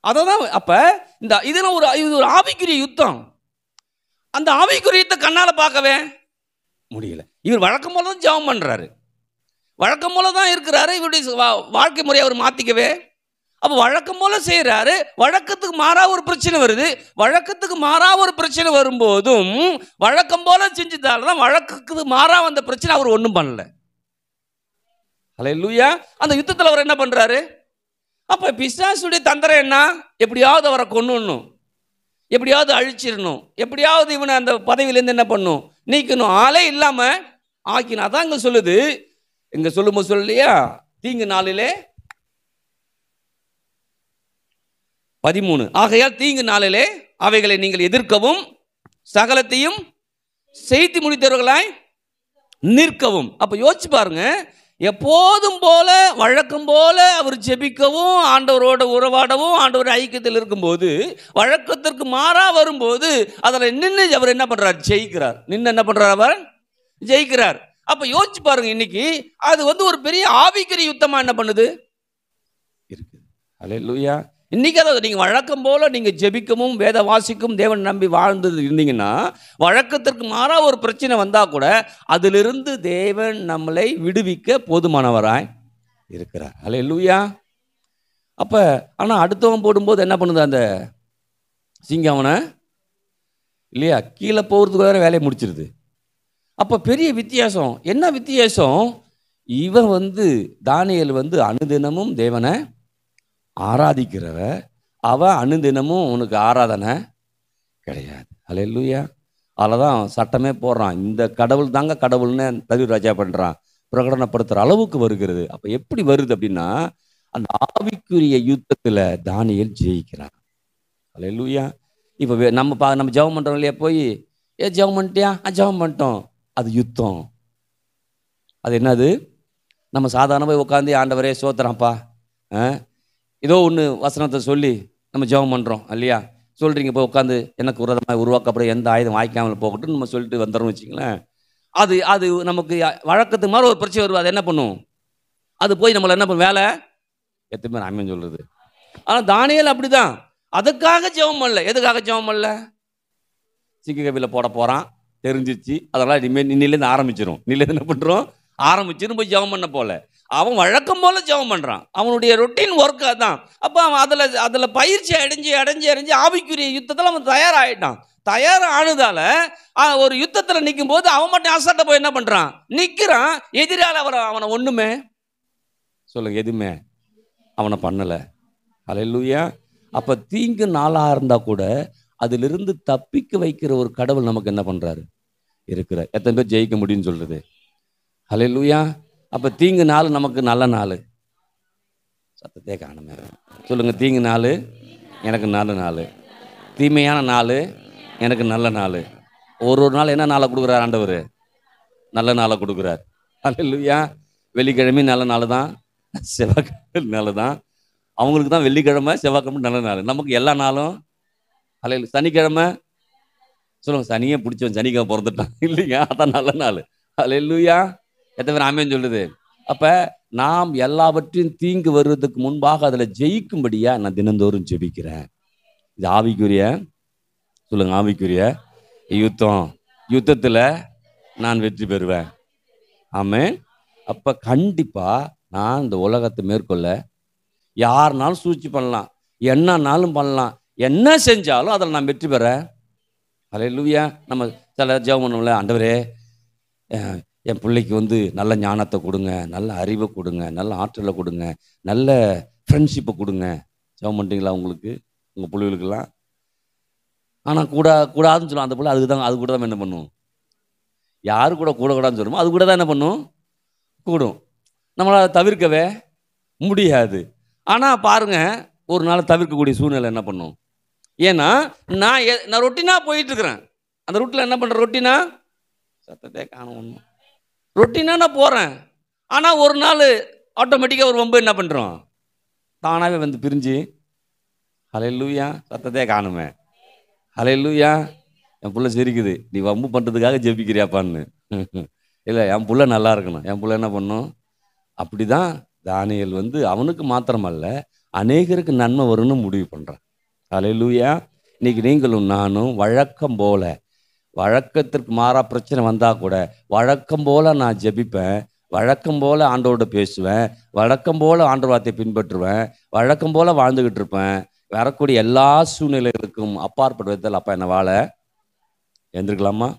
அதான் அப்ப இது ஒரு ஆவிக்குரிய யுத்தம். அந்த ஆவிக்குரிய யுத்தம் கண்ணால பார்க்கவே முடியல. இவர் வழக்கம் போலதான் ஜெபம் பண்றாரு, வழக்கம் போலதான் இருக்கிறாரு. இவருடைய வாழ்க்கை முறையை அவர் மாத்திக்கவே, அப்ப வழக்கம் போல செய்யறாரு. வழக்கத்துக்கு மாறா ஒரு பிரச்சனை வருது. வழக்கத்துக்கு மாறா ஒரு பிரச்சனை வரும்போதும் வழக்கம் போல செஞ்சதாலதான் வழக்கத்துக்கு மாறா வந்த பிரச்சனை அவர் ஒன்றும் பண்ணல. ஹல்லேலூயா. அந்த யுத்தத்தில் அவர் என்ன பண்றாரு, அப்ப பிசாசுடைய தந்திரம் என்ன? எப்படியாவது அவரை கொன்னுடணும், எப்படியாவது அழிச்சிடணும், எப்படியாவது இவனை அந்த பதவியிலேருந்து என்ன பண்ணும், நீக்கணும், ஆளே இல்லாம ஆக்கினா. அதான் இங்க சொல்லுது, இங்க சொல்லும்போது சொல்லலையா, தீங்கு நாளிலே 13, ஆகையால் தீங்கு நாளிலே அவைகளை நீங்கள் எதிர்க்கவும் சகலத்தையும் செய்து முடித்தவர்களாய் நிற்கவும். அப்ப யோசிச்சு பாருங்க, எப்போதும் போல வழக்கம் போல அவர் ஜெபிக்கவும் ஆண்டவரோட உறவாடவும் ஆண்டவர் ஐக்கியத்தில் இருக்கும்போது, வழக்கத்திற்கு மாறா வரும்போது அதில் நின்று அவர் என்ன பண்றார்? ஜெயிக்கிறார். நின்று என்ன பண்றார்? அவர் ஜெயிக்கிறார். அப்ப யோசிச்சு பாருங்க, இன்னைக்கு அது ஒரு பெரிய ஆவிக்குரிய யுத்தமா என்ன பண்ணுது இருக்குது. அல்லேலூயா. இன்னைக்கு அதாவது நீங்க வழக்கம் போல நீங்க ஜெபிக்கவும் வேத வாசிக்கும் தேவன் நம்பி வாழ்ந்தது இருந்தீங்கன்னா, வழக்கத்திற்கு மாறா ஒரு பிரச்சனை வந்தா கூட அதிலிருந்து தேவன் நம்மளை விடுவிக்க போதுமானவராய் இருக்கிறார். அல்லேலூயா. அப்ப ஆனா அடுத்தவன் போடும்போது என்ன பண்ணுது அந்த சிங்கம்? அவனை இல்லையா கீழே போகிறதுக்கு வேற வேலையை முடிச்சிருது. அப்ப பெரிய வித்தியாசம். என்ன வித்தியாசம்? இவன் தானியேல் அனுதினமும் தேவனை ஆராதிக்கிறவ, அவன் அனுதினமும் உனக்கு ஆராதனை கிடையாது. அல்லேலூயா. அதில் தான் சட்டமே போடுறான், இந்த கடவுள் தாங்க கடவுள்னு தவிர ராஜா பண்ணுறான், பிரகடனப்படுத்துகிற அளவுக்கு வருகிறது. அப்போ எப்படி வருது அப்படின்னா, அந்த ஆவிக்குரிய யுத்தத்தில் தானியேல் ஜெயிக்கிறான். அல்லேலூயா. இப்போ நம்ம ஜெபம் பண்ணுறோம் இல்லையா, போய் ஜெபம் பண்ணிட்டியா? ஜெபம் பண்ணிட்டோம். அது யுத்தம். அது என்னது? நம்ம சாதாரண போய் உட்காந்து ஆண்டவரே சோத்துறான்ப்பா, ஏதோ ஒன்று வசனத்தை சொல்லி நம்ம ஜெபம் பண்ணுறோம் இல்லையா, சொல்கிறீங்க போய் உட்காந்து எனக்கு விரோதமாக உருவாக்கப்படும் எந்த ஆயுதம் வாய்க்காமல் போகட்டும் நம்ம சொல்லிட்டு வந்துடுறோம் வச்சிங்களேன். அது நமக்கு வழக்கத்துக்கு மாதிரி ஒரு பிரச்சனை வருது. அது என்ன பண்ணும்? அது போய் நம்மளை என்ன பண்ணும்? வேலை எத்தனை பேர் ஆமென் சொல்கிறது. ஆனால் தானியேல் அப்படி தான். அதுக்காக ஜெபம் பண்ணல. எதுக்காக ஜெபம் பண்ணல? சிக்க கவியில் போட போகிறான் தெரிஞ்சிச்சு, அதெல்லாம் இனிமேல் இன்னிலேருந்து ஆரம்பிச்சிடும். இன்னிலேருந்து என்ன பண்ணுறோம்? ஆரம்பிச்சிடும். போய் ஜெபம் பண்ண போல அவன் வழக்கம் போல ஜெபம் பண்றான். அவனுடைய ரொட்டீன் ஒர்க் அதான். அப்போ அவன் அதில் பயிற்சி அடைஞ்சு ஆவிக்குரிய யுத்தத்தில் அவன் தயாராகிட்டான். தயாரானதால ஒரு யுத்தத்தில் நிற்கும் போது அவன் மட்டும் அசால்ட்டா போய் என்ன பண்றான்? நிற்கிறான். எதிரால அவனை ஒண்ணுமே சொல்லுங்க எதுவுமே அவனை பண்ணலை. அல்லேலூயா. அப்போ தீங்கு நாளாக இருந்தால் கூட அதிலிருந்து தப்பிக்க வைக்கிற ஒரு கடவுள் நமக்கு என்ன பண்றாரு? இருக்கிறார். எத்தனை பேர் ஜெயிக்க முடியும்னு சொல்றது? அல்லேலூயா. அப்போ தீங்கு நாள் நமக்கு நல்ல நாள். சத்தத்தே காணுமே. சொல்லுங்க, தீங்கு நாள் எனக்கு நல்ல நாள், தீமையான நாள் எனக்கு நல்ல நாள். ஒரு நாள் என்ன நாளை கொடுக்குறார் ஆண்டவர்? நல்ல நாளை கொடுக்குறார். அல்லேலூயா. வெள்ளிக்கிழமை நல்ல நாள் தான், செவ்வாய்க்கிழமை நல்ல தான். அவங்களுக்கு தான் வெள்ளிக்கிழமை செவ்வாய்க்கிழமை நல்ல நாள். நமக்கு எல்லா நாளும் அல்லேலூயா. சனிக்கிழமை சொல்லுங்க, சனியே பிடிச்சவன் சனிக்கிழமை பிறந்துட்டான் இல்லைங்க, அதான் நல்ல நாள். அல்லேலூயா. எத்தனை பேர் ஆமென் சொல்லுது? அப்போ நாம் எல்லாவற்றையும் தீங்கு வருவதற்கு முன்பாக அதில் ஜெயிக்கும்படியா நான் தினந்தோறும் ஜெபிக்கிறேன். இது ஆவிக்குரிய சொல்லுங்க, ஆவிக்குரிய யுத்தம். யுத்தத்தில் நான் வெற்றி பெறுவேன். ஆமென். அப்போ கண்டிப்பாக நான் இந்த உலகத்தை மேற்கொள்ள யாருனாலும் சூழ்ச்சி பண்ணலாம், என்னன்னாலும் பண்ணலாம், என்ன செஞ்சாலும் அதில் நான் வெற்றி பெற. அல்லேலூயா. நம்ம சில ஜெபம் பண்ணுவோம்ல, ஆண்டவரே என் பிள்ளைக்கு நல்ல ஞானத்தை கொடுங்க, நல்ல அறிவை கொடுங்க, நல்ல ஆற்றலை கொடுங்க, நல்ல ஃப்ரெண்ட்ஷிப்பை கொடுங்க. ஜெபம் பண்ணிட்டீங்களா உங்களுக்கு உங்கள் பிள்ளைகளுக்கெல்லாம்? ஆனால் கூடாதுன்னு சொல்லுவோம். அந்த பிள்ளை அது கூட தான் என்ன பண்ணும்? யாரு கூட கூடாதுன்னு சொல்லுமோ அது கூட தான் என்ன பண்ணும்? கூடும். நம்மளால் தவிர்க்கவே முடியாது. ஆனால் பாருங்க, ஒரு நாள் தவிர்க்கக்கூடிய சூழ்நிலை என்ன பண்ணும்? ஏன்னா நான் ரொட்டீனாக போயிட்டு இருக்கிறேன். அந்த ரூட்டில் என்ன பண்ணுறேன்? ரொட்டீனா சத்தத்தை காணும் ஒன்றும் ரொட்டீனாக நான் போகிறேன். ஆனால் ஒரு நாள் ஆட்டோமேட்டிக்காக ஒரு வம்பு என்ன பண்ணுறோம்? தானாகவே பிரிஞ்சு. அல்லேலூயா. சத்தத்தை காணுமே. அல்லேலூயா. என் புள்ள சிரிக்குது, நீ வம்பு பண்ணுறதுக்காக ஜெபிக்கிறியாப்பான்னு. இல்லை, என் புள்ள நல்லா இருக்கணும். என் புள்ள என்ன பண்ணும்? அப்படி தான் தானியேல் அவனுக்கு மாத்திரமல்ல அநேகருக்கு நன்மை வரும்னு முடிவு பண்ணுறான். அல்லேலூயா. இன்னைக்கு நீங்களும் நானும் வழக்கம் போல, வழக்கத்திற்கு மாறா பிரச்சனை வந்தால் கூட வழக்கம் போல் நான் ஜெபிப்பேன், வழக்கம் போல் ஆண்டவரோட பேசுவேன், வழக்கம் போல் ஆண்டவர் வார்த்தையை பின்பற்றுவேன், வழக்கம் போல் வாழ்ந்துக்கிட்டு இருப்பேன். வரக்கூடிய எல்லா சூழ்நிலைகளுக்கும் அப்பாற்பட்ட விதத்தில் அப்பா என்ன வாழ எழுந்திருக்கலாமா?